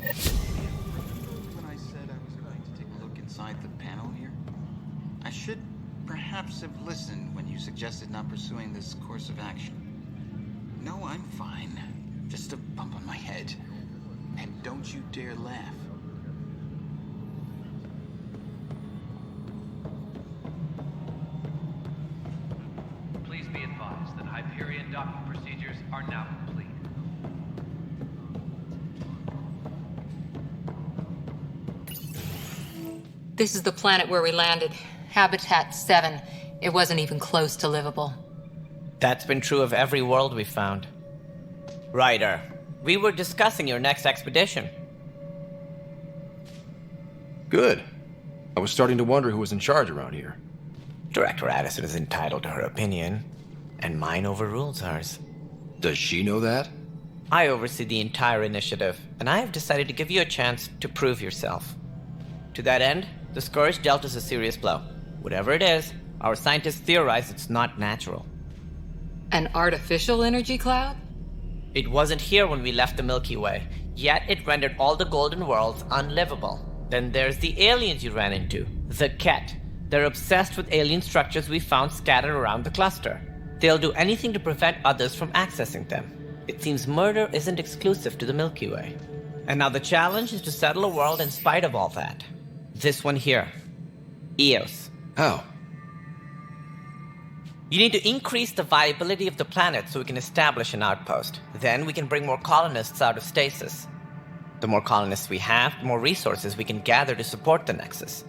R: When I said I was going to take a look inside the panel here, I should perhaps have listened when you suggested not pursuing this course of action. No, I'm fine. Just a bump on my head. And don't you dare laugh.
P: Please be advised that Hyperion docking procedures are now complete.
H: This is the planet where we landed. Habitat 7. It wasn't even close to livable.
M: That's been true of every world we've found. Ryder, we were discussing your next expedition.
G: Good. I was starting to wonder who was in charge around here.
M: Director Addison is entitled to her opinion, and mine overrules hers.
G: Does she know that?
M: I oversee the entire initiative, and I have decided to give you a chance to prove yourself. To that end, the Scourge dealt us a serious blow. Whatever it is, Our scientists theorize it's not natural.
H: An artificial energy cloud?
M: It wasn't here when we left the Milky Way, yet it rendered all the golden worlds unlivable. Then there's the aliens you ran into, the Ket. They're obsessed with alien structures we found scattered around the cluster. They'll do anything to prevent others from accessing them. It seems murder isn't exclusive to the Milky Way. And now the challenge is to settle a world in spite of all that. This one here. Eos.
G: How?
M: You need to increase the viability of the planet so we can establish an outpost. Then we can bring more colonists out of stasis. The more colonists we have, the more resources we can gather to support the Nexus.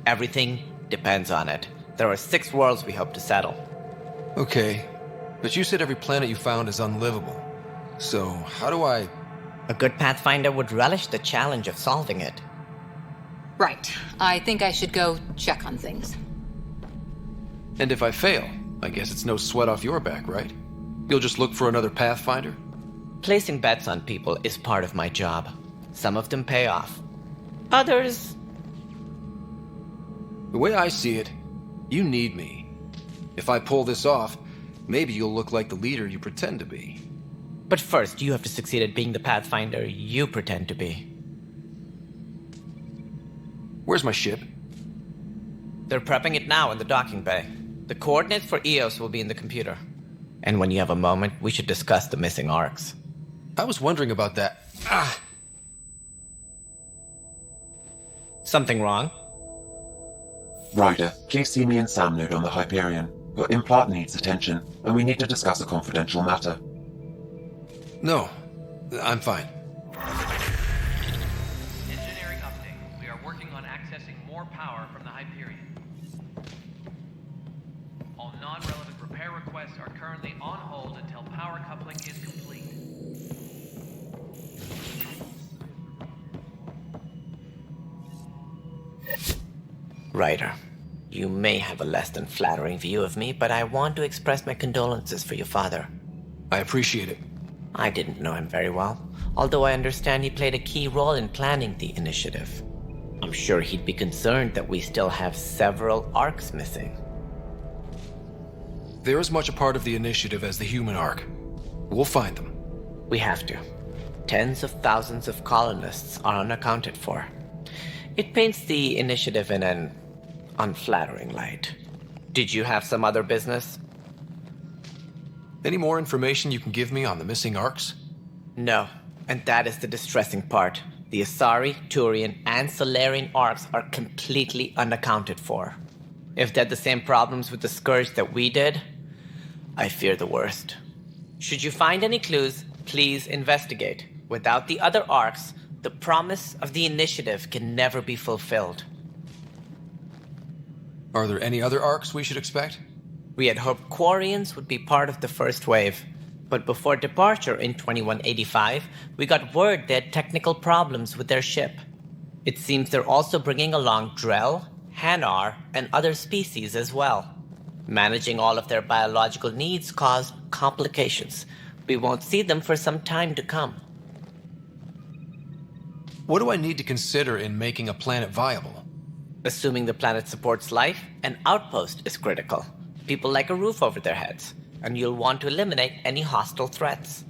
M: Everything depends on it. There are 6 worlds we hope to settle.
G: Okay, but you said every planet you found is unlivable. So, how do I...
M: A good Pathfinder would relish the challenge of solving it.
H: Right. I think I should go check on things.
G: And if I fail, I guess it's no sweat off your back, right? You'll just look for another Pathfinder?
M: Placing bets on people is part of my job. Some of them pay off. Others...
G: The way I see it, you need me. If I pull this off, maybe you'll look like the leader you pretend to be.
M: But first, you have to succeed at being the Pathfinder you pretend to be.
G: Where's my ship?
M: They're prepping it now in the docking bay. The coordinates for Eos will be in the computer. And when you have a moment, we should discuss the missing arcs.
G: I was wondering about that.
M: Something wrong?
C: Ryder, please see me and Sam Node on the Hyperion. Your implant needs attention, and we need to discuss a confidential matter.
G: No, I'm fine.
P: Engineering update. We are working on accessing more power from the Hyperion. All non-relevant repair requests are currently on hold until power coupling is complete.
M: Ryder, you may have a less than flattering view of me, but I want to express my condolences for your father.
G: I appreciate it.
M: I didn't know him very well, although I understand he played a key role in planning the initiative. I'm sure he'd be concerned that we still have several arcs missing.
G: They're as much a part of the initiative as the human arc. We'll find them.
M: We have to. Tens of thousands of colonists are unaccounted for. It paints the initiative in an unflattering light. Did you have some other business?
G: Any more information you can give me on the missing arcs?
M: No, and that is the distressing part. The Asari, Turian, and Solarian arcs are completely unaccounted for. If they had the same problems with the Scourge that we did, I fear the worst. Should you find any clues, please investigate. Without the other arcs, the promise of the initiative can never be fulfilled.
G: Are there any other arcs we should expect?
M: We had hoped Quarians would be part of the first wave, but before departure in 2185, we got word they had technical problems with their ship. It seems they're also bringing along Drell, Hanar, and other species as well. Managing all of their biological needs caused complications. We won't see them for some time to come.
G: What do I need to consider in making a planet viable?
M: Assuming the planet supports life, an outpost is critical. People like a roof over their heads, and you'll want to eliminate any hostile threats.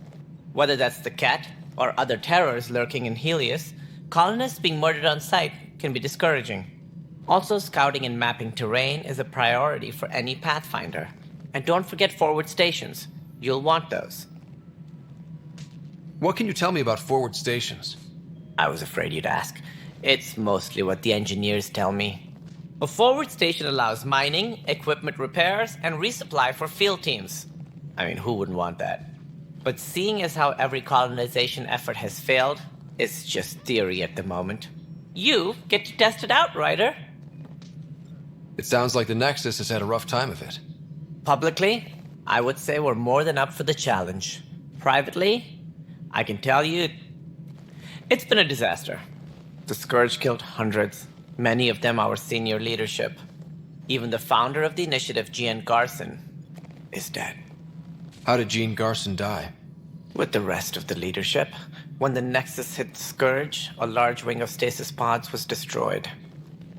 M: Whether that's the Ket or other terrors lurking in Helios, colonists being murdered on sight can be discouraging. Also, scouting and mapping terrain is a priority for any Pathfinder. And don't forget forward stations. You'll want those.
G: What can you tell me about forward stations?
M: I was afraid you'd ask. It's mostly what the engineers tell me. A forward station allows mining, equipment repairs, and resupply for field teams. I mean, who wouldn't want that? But seeing as how every colonization effort has failed, it's just theory at the moment. You get to test it out, Ryder.
G: It sounds like the Nexus has had a rough time of it.
M: Publicly, I would say we're more than up for the challenge. Privately, I can tell you, it's been a disaster. The Scourge killed hundreds, many of them our senior leadership. Even the founder of the initiative, Gian Garson, is dead.
G: How did Jean Garson die?
M: With the rest of the leadership. When the Nexus hit the Scourge, a large wing of stasis pods was destroyed.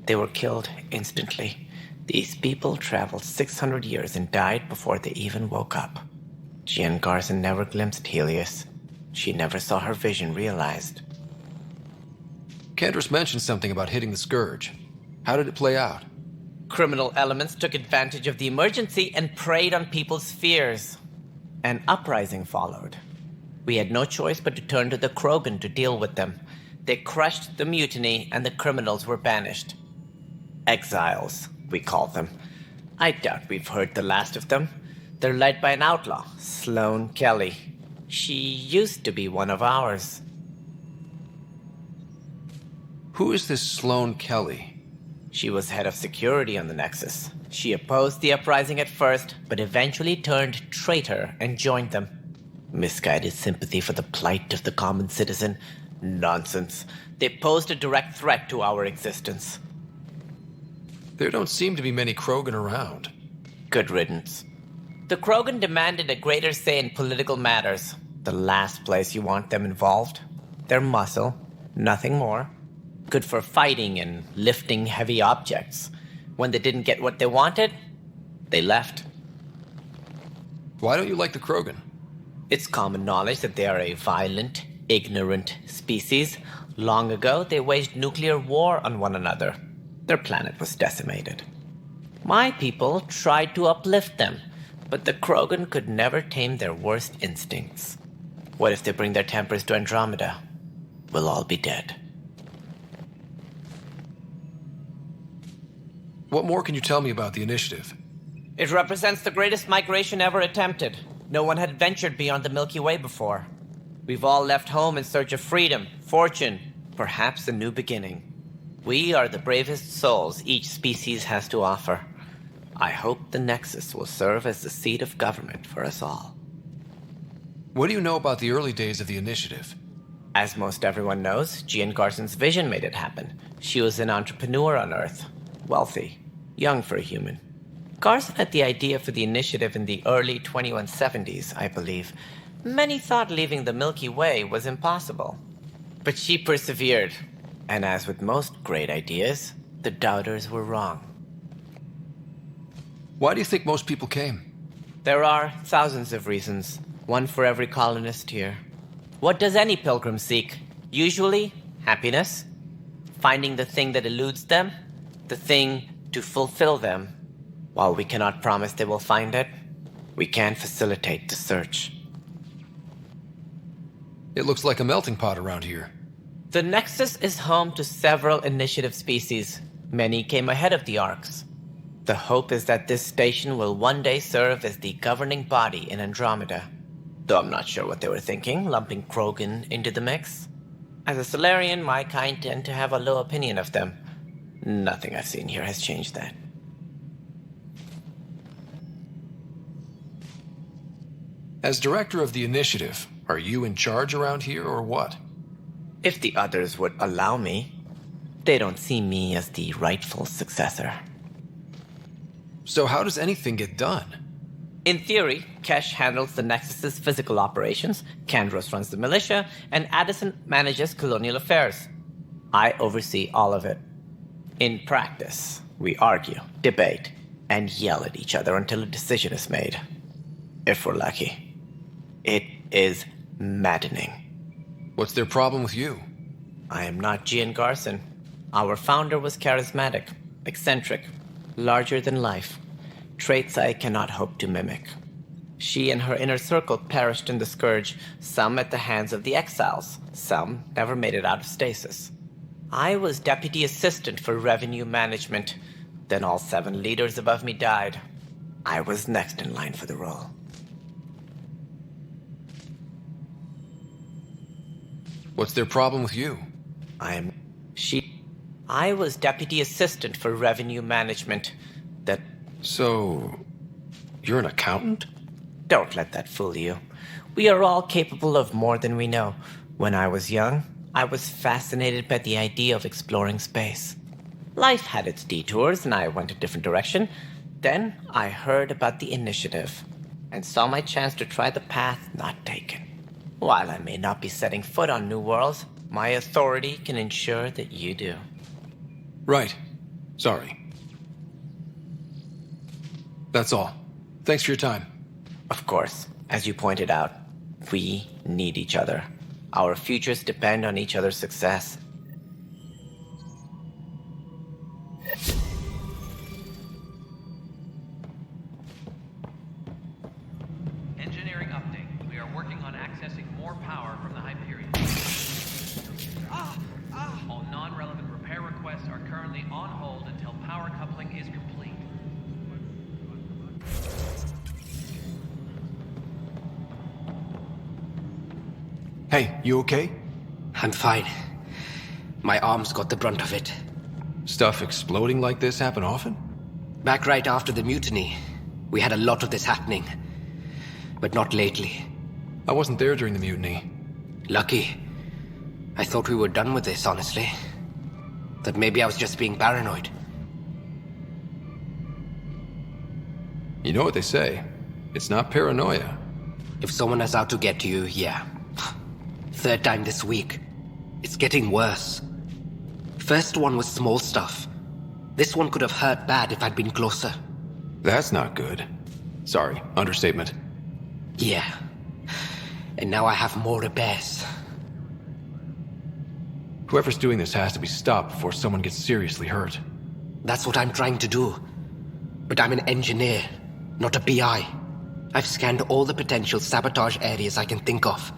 M: They were killed instantly. These people traveled 600 years and died before they even woke up. Jean Garson never glimpsed Helios. She never saw her vision realized.
G: Candrace mentioned something about hitting the Scourge. How did it play out?
M: Criminal elements took advantage of the emergency and preyed on people's fears. An uprising followed. We had no choice but to turn to the Krogan to deal with them. They crushed the mutiny and the criminals were banished. Exiles, we call them. I doubt we've heard the last of them. They're led by an outlaw, Sloane Kelly. She used to be one of ours.
G: Who is this Sloane Kelly?
M: She was head of security on the Nexus. She opposed the uprising at first, but eventually turned traitor and joined them. Misguided sympathy for the plight of the common citizen? Nonsense. They posed a direct threat to our existence.
G: There don't seem to be many Krogan around.
M: Good riddance. The Krogan demanded a greater say in political matters. The last place you want them involved. Their muscle, nothing more. Good for fighting and lifting heavy objects. When they didn't get what they wanted, they left.
G: Why don't you like the Krogan?
M: It's common knowledge that they are a violent, ignorant species. Long ago, they waged nuclear war on one another. Their planet was decimated. My people tried to uplift them, but the Krogan could never tame their worst instincts. What if they bring their tempers to Andromeda? We'll all be dead.
G: What more can you tell me about the initiative?
M: It represents the greatest migration ever attempted. No one had ventured beyond the Milky Way before. We've all left home in search of freedom, fortune, perhaps a new beginning. We are the bravest souls each species has to offer. I hope the Nexus will serve as the seat of government for us all.
G: What do you know about the early days of the initiative?
M: As most everyone knows, Jean Garson's vision made it happen. She was an entrepreneur on Earth. Wealthy. Young for a human. Garson had the idea for the initiative in the early 2170s, I believe. Many thought leaving the Milky Way was impossible. But she persevered. And as with most great ideas, the doubters were wrong.
G: Why do you think most people came?
M: There are thousands of reasons, one for every colonist here. What does any pilgrim seek? Usually, happiness. Finding the thing that eludes them, the thing to fulfill them. While we cannot promise they will find it, we can facilitate the search.
G: It looks like a melting pot around here.
M: The Nexus is home to several initiative species. Many came ahead of the Arks. The hope is that this station will one day serve as the governing body in Andromeda. Though I'm not sure what they were thinking, lumping Krogan into the mix. As a Solarian, my kind tend to have a low opinion of them. Nothing I've seen here has changed that.
G: As director of the initiative, are you in charge around here or what?
M: If the others would allow me, they don't see me as the rightful successor.
G: So how does anything get done?
M: In theory, Kesh handles the Nexus's physical operations, Kandros runs the militia, and Addison manages colonial affairs. I oversee all of it. In practice, we argue, debate, and yell at each other until a decision is made. If we're lucky. It is maddening.
G: What's their problem with you?
M: I am not Jean Garson. Our founder was charismatic, eccentric, larger than life. Traits I cannot hope to mimic. She and her inner circle perished in the Scourge, some at the hands of the Exiles, some never made it out of stasis. I was deputy assistant for revenue management. Then all 7 leaders above me died. I was next in line for the role.
G: What's their problem with you?
M: I was deputy assistant for revenue management.
G: So, you're an accountant?
M: Don't let that fool you. We are all capable of more than we know. When I was young, I was fascinated by the idea of exploring space. Life had its detours, and I went a different direction. Then I heard about the initiative, and saw my chance to try the path not taken. While I may not be setting foot on new worlds, my authority can ensure that you do.
G: Right. Sorry. That's all. Thanks for your time.
M: Of course, as you pointed out, we need each other. Our futures depend on each other's success.
P: Engineering update. We are working on accessing more power from the Hyperion. All non-relevant repair requests are currently on hold until power coupling is complete.
G: Hey, you okay?
D: I'm fine. My arms got the brunt of it.
G: Stuff exploding like this happen often?
D: Back right after the mutiny, we had a lot of this happening. But not lately.
G: I wasn't there during the mutiny.
D: Lucky. I thought we were done with this, honestly. That maybe I was just being paranoid.
G: You know what they say. It's not paranoia.
D: If someone is out to get you, yeah. Third time this week. It's getting worse. First one was small stuff. This one could have hurt bad if I'd been closer.
G: That's not good. Sorry, understatement.
D: Yeah. And now I have more repairs.
G: Whoever's doing this has to be stopped before someone gets seriously hurt.
D: That's what I'm trying to do. But I'm an engineer, not a BI. I've scanned all the potential sabotage areas I can think of.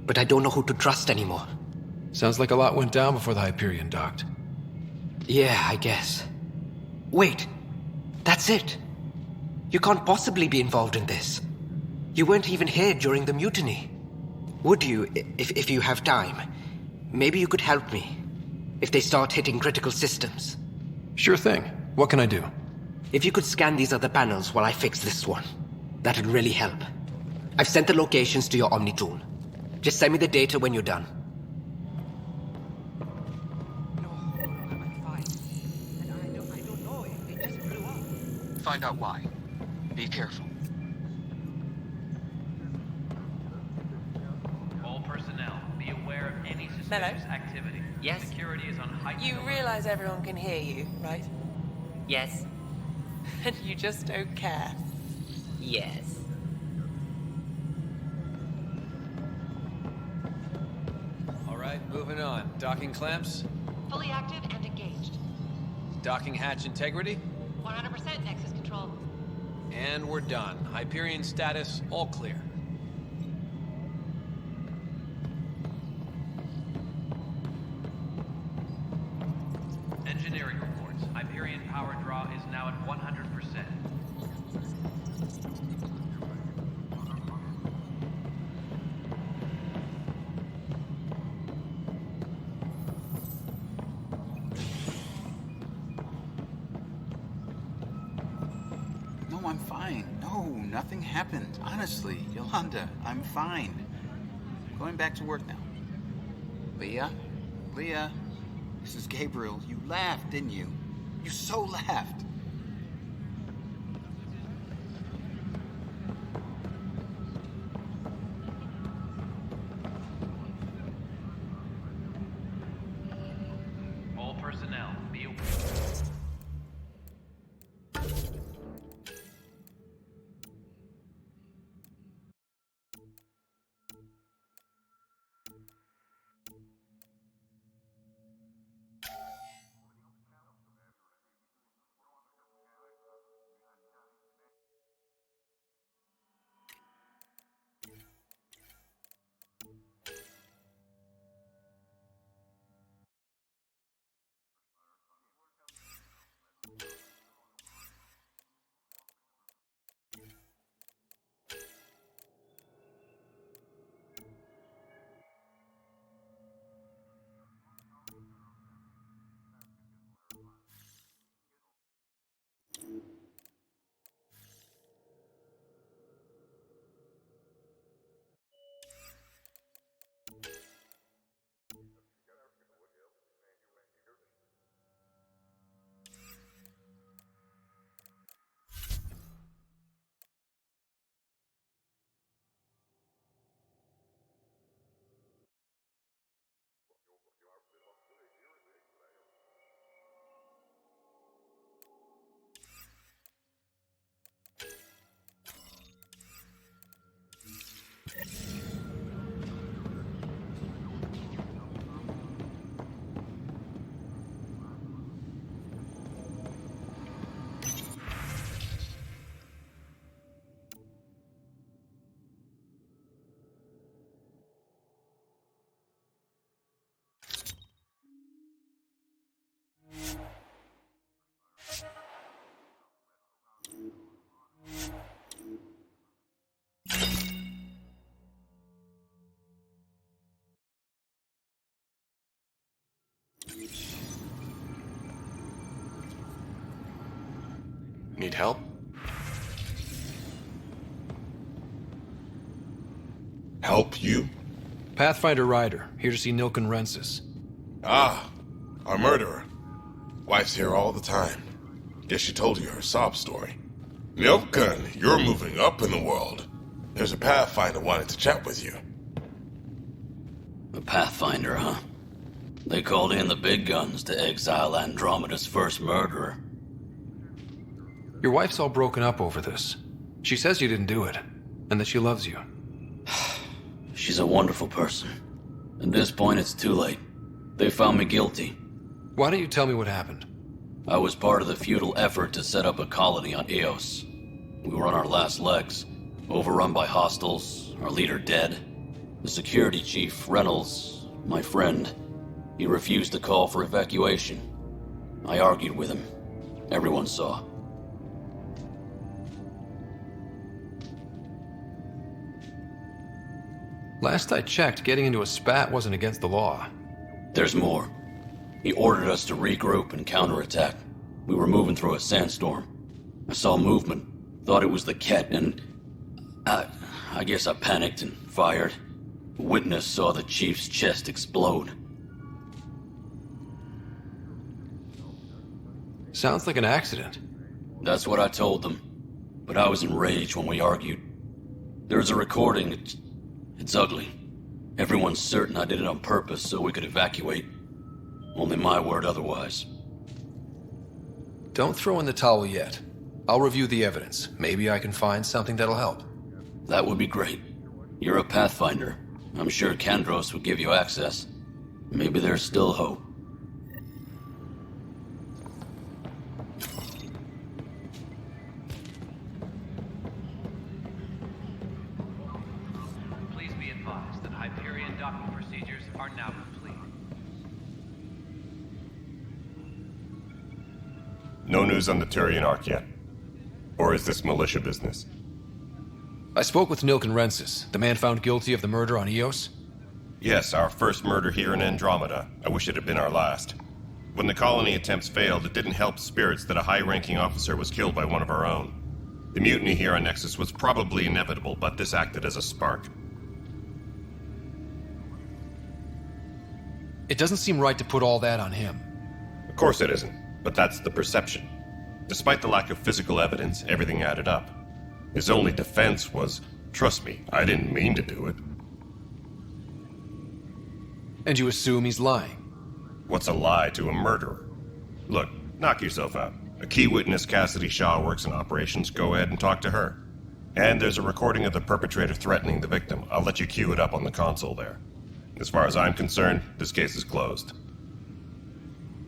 D: But I don't know who to trust anymore.
G: Sounds like a lot went down before the Hyperion docked.
D: Yeah, I guess. Wait. That's it. You can't possibly be involved in this. You weren't even here during the mutiny. Would you, if you have time? Maybe you could help me. If they start hitting critical systems.
G: Sure thing. What can I do?
D: If you could scan these other panels while I fix this one, that'd really help. I've sent the locations to your Omni tool. Just send me the data when you're done.
N: Find out why. Be careful.
P: All personnel, be aware of any suspicious activity.
Q: Yes?
P: Security is on heightened
F: You
P: alert.
F: realize everyone can hear you, right?
Q: Yes.
F: And you just don't care.
Q: Yes.
G: Alright, moving on. Docking clamps?
B: Fully active and engaged.
G: Docking hatch integrity?
B: 100% Nexus control.
G: And we're done. Hyperion status, all clear.
P: Engineering reports. Hyperion power draw is now at 100%.
R: No, I'm fine. No, nothing happened. Honestly, Yolanda, I'm fine. Going back to work now. Leah? Leah? This is Gabriel. You laughed, didn't you? You so laughed.
P: All personnel, be aware.
K: Need help?
E: Help you?
G: Pathfinder Ryder, here to see Nilken Rensis.
E: Ah, our murderer. Wife's here all the time. Guess she told you her sob story. Nilken, you're moving up in the world. There's a Pathfinder wanted to chat with you.
J: A Pathfinder, huh? They called in the big guns to exile Andromeda's first murderer.
G: Your wife's all broken up over this. She says you didn't do it, and that she loves you.
J: She's a wonderful person. At this point, it's too late. They found me guilty.
G: Why don't you tell me what happened?
J: I was part of the futile effort to set up a colony on Eos. We were on our last legs, overrun by hostiles, our leader dead. The security chief, Reynolds, my friend, he refused to call for evacuation. I argued with him. Everyone saw.
G: Last I checked, getting into a spat wasn't against the law.
J: There's more. He ordered us to regroup and counterattack. We were moving through a sandstorm. I saw movement, thought it was the Ket, and I guess I panicked and fired. A witness saw the chief's chest explode.
G: Sounds like an accident.
J: That's what I told them. But I was enraged when we argued. There's a recording. It's ugly. Everyone's certain I did it on purpose so we could evacuate. Only my word otherwise.
G: Don't throw in the towel yet. I'll review the evidence. Maybe I can find something that'll help.
J: That would be great. You're a Pathfinder. I'm sure Kandros would give you access. Maybe there's still hope.
P: Please be advised that Hyperion docking procedures are now complete.
E: No news on the Turian Ark yet? Or is this militia business?
G: I spoke with Nilken Rensis, the man found guilty of the murder on Eos.
E: Yes, our first murder here in Andromeda. I wish it had been our last. When the colony attempts failed, it didn't help spirits that a high-ranking officer was killed by one of our own. The mutiny here on Nexus was probably inevitable, but this acted as a spark.
G: It doesn't seem right to put all that on him.
E: Of course it isn't, but that's the perception. Despite the lack of physical evidence, everything added up. His only defense was, trust me, I didn't mean to do it.
G: And you assume he's lying?
E: What's a lie to a murderer? Look, knock yourself out. A key witness, Cassidy Shaw, works in operations. Go ahead and talk to her. And there's a recording of the perpetrator threatening the victim. I'll let you cue it up on the console there. As far as I'm concerned, this case is closed.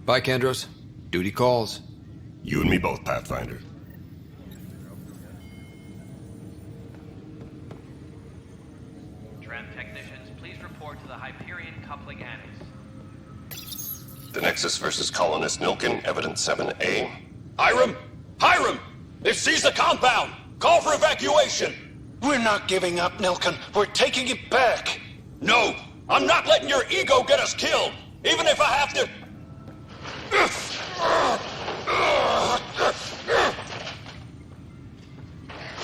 G: Bye, Kandros. Duty calls.
E: You and me both, Pathfinder.
P: Tram technicians, please report to the Hyperion coupling annex.
E: The Nexus versus colonist Nilken, evidence 7A.
L: Hiram! Hiram! They've seized the compound! Call for evacuation!
R: We're not giving up, Nilken. We're taking it back.
L: No! I'm not letting your ego get us killed! Even if I have to...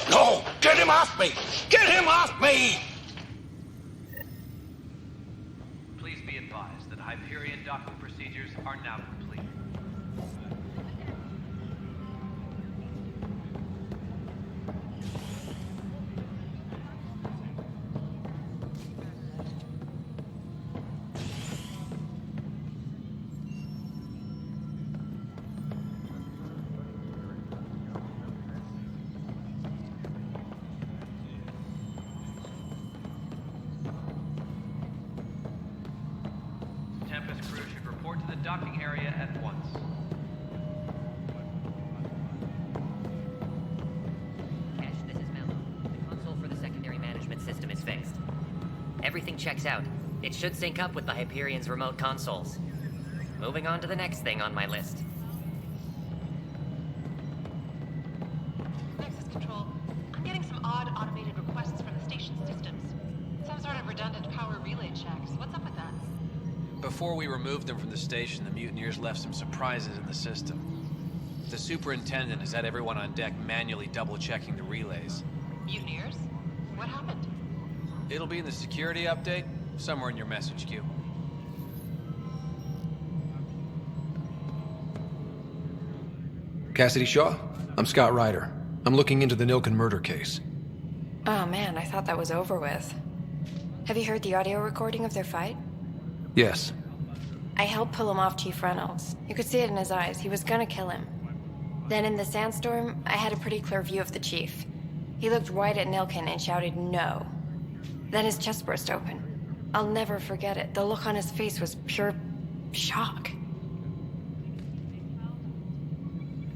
L: No! Get him off me! Get him off me!
P: Please be advised that Hyperion docking procedures are now complete. Tempest crew should report to the docking area at once.
Q: Cash, this is Mello. The console for the secondary management system is fixed. Everything checks out. It should sync up with the Hyperion's remote consoles. Moving on to the next thing on my list.
B: Nexus Control, I'm getting some odd automated requests from the station systems. Some sort of redundant power relay checks. What's up with that?
O: Before we removed them from the station, the mutineers left some surprises in the system.
G: the superintendent has had everyone on deck manually double-checking the relays.
B: Mutineers? What happened?
G: It'll be in the security update, somewhere in your message queue. Cassidy Shaw, I'm Scott Ryder. I'm looking into the Nilken murder case.
O: Oh man, I thought that was over with. Have you heard the audio recording of their fight?
G: Yes.
O: I helped pull him off Chief Reynolds. You could see it in his eyes. He was gonna kill him. Then in the sandstorm, I had a pretty clear view of the chief. He looked right at Nilken and shouted no. Then his chest burst open. I'll never forget it. The look on his face was pure shock.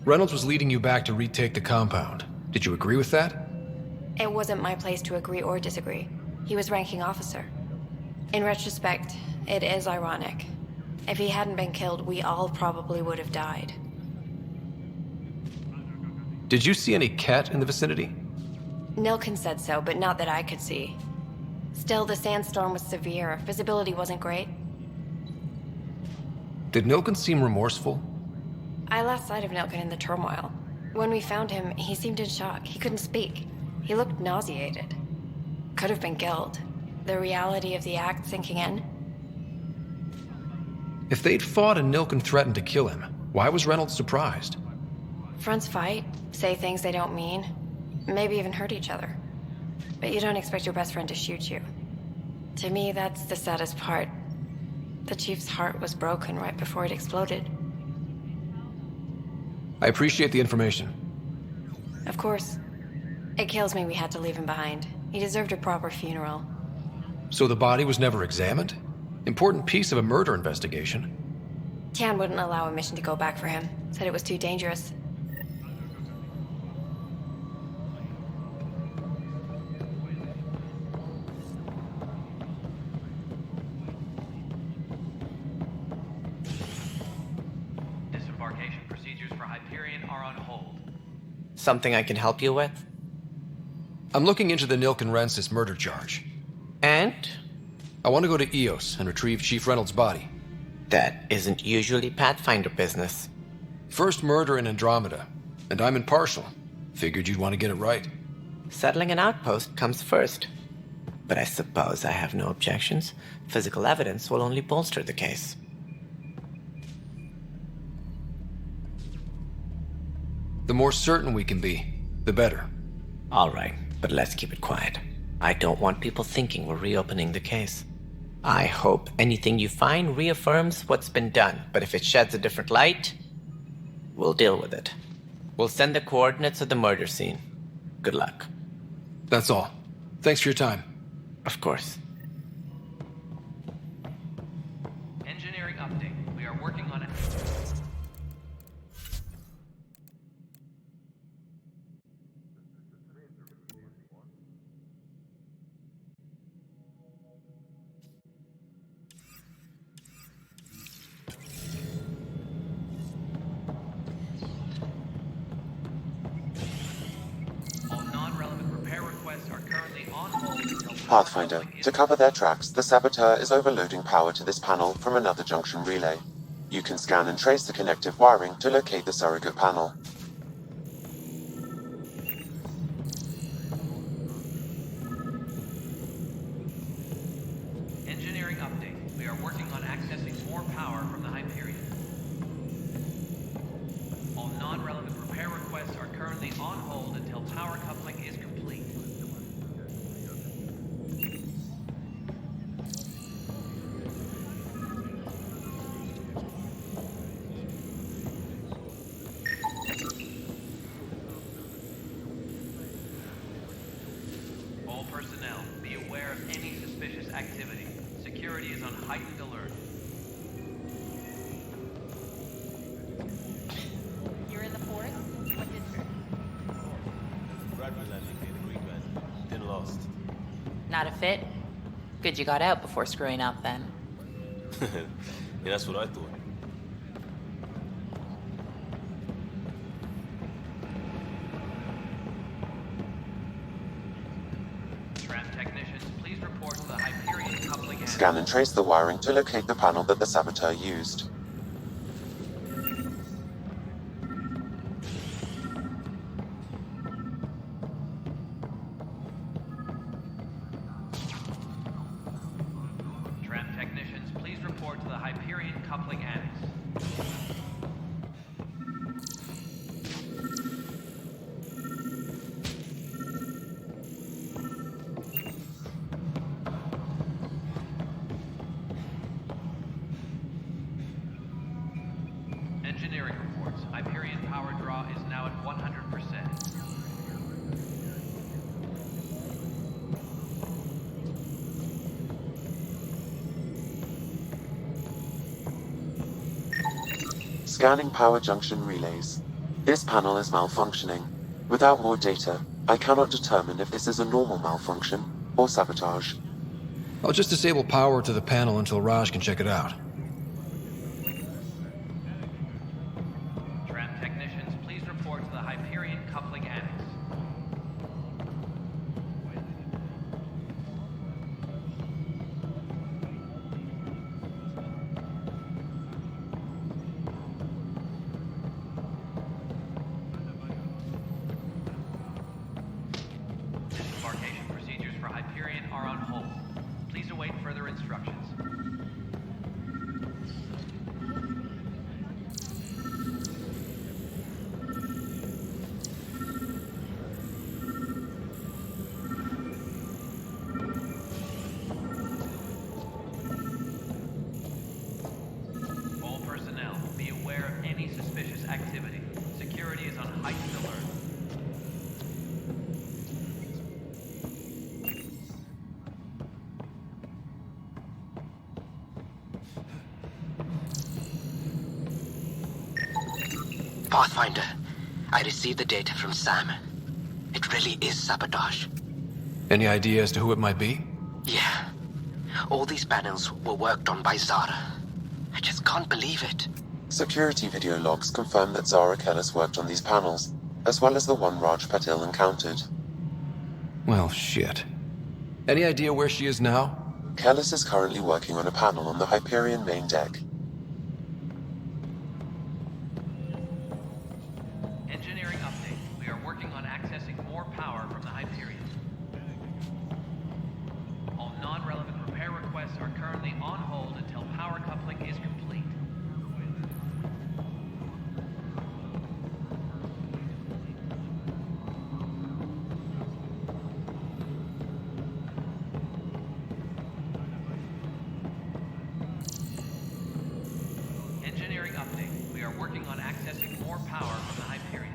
G: Reynolds was leading you back to retake the compound. Did you agree with that?
O: It wasn't my place to agree or disagree. He was ranking officer. In retrospect, it is ironic. If he hadn't been killed, we all probably would have died.
G: Did you see any cat in the vicinity?
O: Nilken said so, but not that I could see. Still, the sandstorm was severe. Visibility wasn't great.
G: Did Nilken seem remorseful?
O: I lost sight of Nilken in the turmoil. When we found him, he seemed in shock. He couldn't speak. He looked nauseated. Could have been guilt. The reality of the act sinking in.
G: If they'd fought and Nilken threatened to kill him, why was Reynolds surprised?
O: Fronts fight, say things they don't mean, maybe even hurt each other. But you don't expect your best friend to shoot you. To me, that's the saddest part. The chief's heart was broken right before it exploded.
G: I appreciate the information.
O: Of course. It kills me we had to leave him behind. He deserved a proper funeral.
G: So the body was never examined? Important piece of a murder investigation.
O: Tian wouldn't allow a mission to go back for him. Said it was too dangerous.
P: Disembarkation procedures for Hyperion are on hold.
M: Something I can help you with?
G: I'm looking into the Nilken Rensis murder charge.
M: And?
G: I want to go to EOS and retrieve Chief Reynolds' body.
M: That isn't usually Pathfinder business.
G: First murder in Andromeda, and I'm impartial. Figured you'd want to get it right.
M: Settling an outpost comes first. But I suppose I have no objections. Physical evidence will only bolster the case.
G: The more certain we can be, the better.
M: All right, but let's keep it quiet. I don't want people thinking we're reopening the case. I hope anything you find reaffirms what's been done, but if it sheds a different light, we'll deal with it. We'll send the coordinates of the murder scene. Good luck.
G: That's all. Thanks for your time.
M: Of course.
P: Engineering update. We are working on it.
C: Pathfinder, to cover their tracks, the saboteur is overloading power to this panel from another junction relay. You can scan and trace the connective wiring to locate the surrogate panel.
P: Engineering update. We are working on accessing more power from the Hyperion. All non-relevant repair requests are currently on hold until power coupling is complete. All personnel, be aware of any suspicious activity. Security is on heightened alert.
B: You're in the forest? What district?
I: Then lost.
X: Not a fit? Good you got out before screwing up then.
I: Yeah, that's what I thought.
P: Technicians, please report to the Hyperion coupling end.
C: Scan and trace the wiring to locate the panel that the saboteur used. Scanning power junction relays. This panel is malfunctioning. Without more data, I cannot determine if this is a normal malfunction or sabotage.
G: I'll just disable power to the panel until Raj can check it out.
P: Tram technicians, please report to the Hyperion Coupling Annex. Disembarkation procedures for Hyperion are on hold. Please await further instructions. All personnel, be aware of any suspicious activity. Security is on heightened alert.
D: Pathfinder, I received the data from Sam. It really is sabotage.
G: Any idea as to who it might be?
D: Yeah. All these panels were worked on by Zara. I just can't believe it.
C: Security video logs confirm that Zara Kellis worked on these panels, as well as the one Raj Patil encountered.
G: Well, shit. Any idea where she is now?
C: Kellis is currently working on a panel on the Hyperion main deck.
P: Engineering update. We are working on accessing more power from the Hyperion. All non-relevant repair requests are currently on hold until power coupling is complete. Engineering update. We are working on accessing more power from the Hyperion.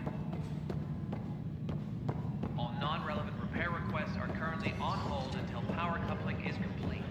P: All non-relevant repair requests are currently on hold until power coupling is complete.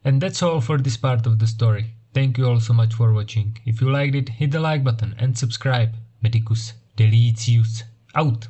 S: And that's all for this part of the story. Thank you all so much for watching. If you liked it, hit the like button and subscribe. Medicus Delicious out!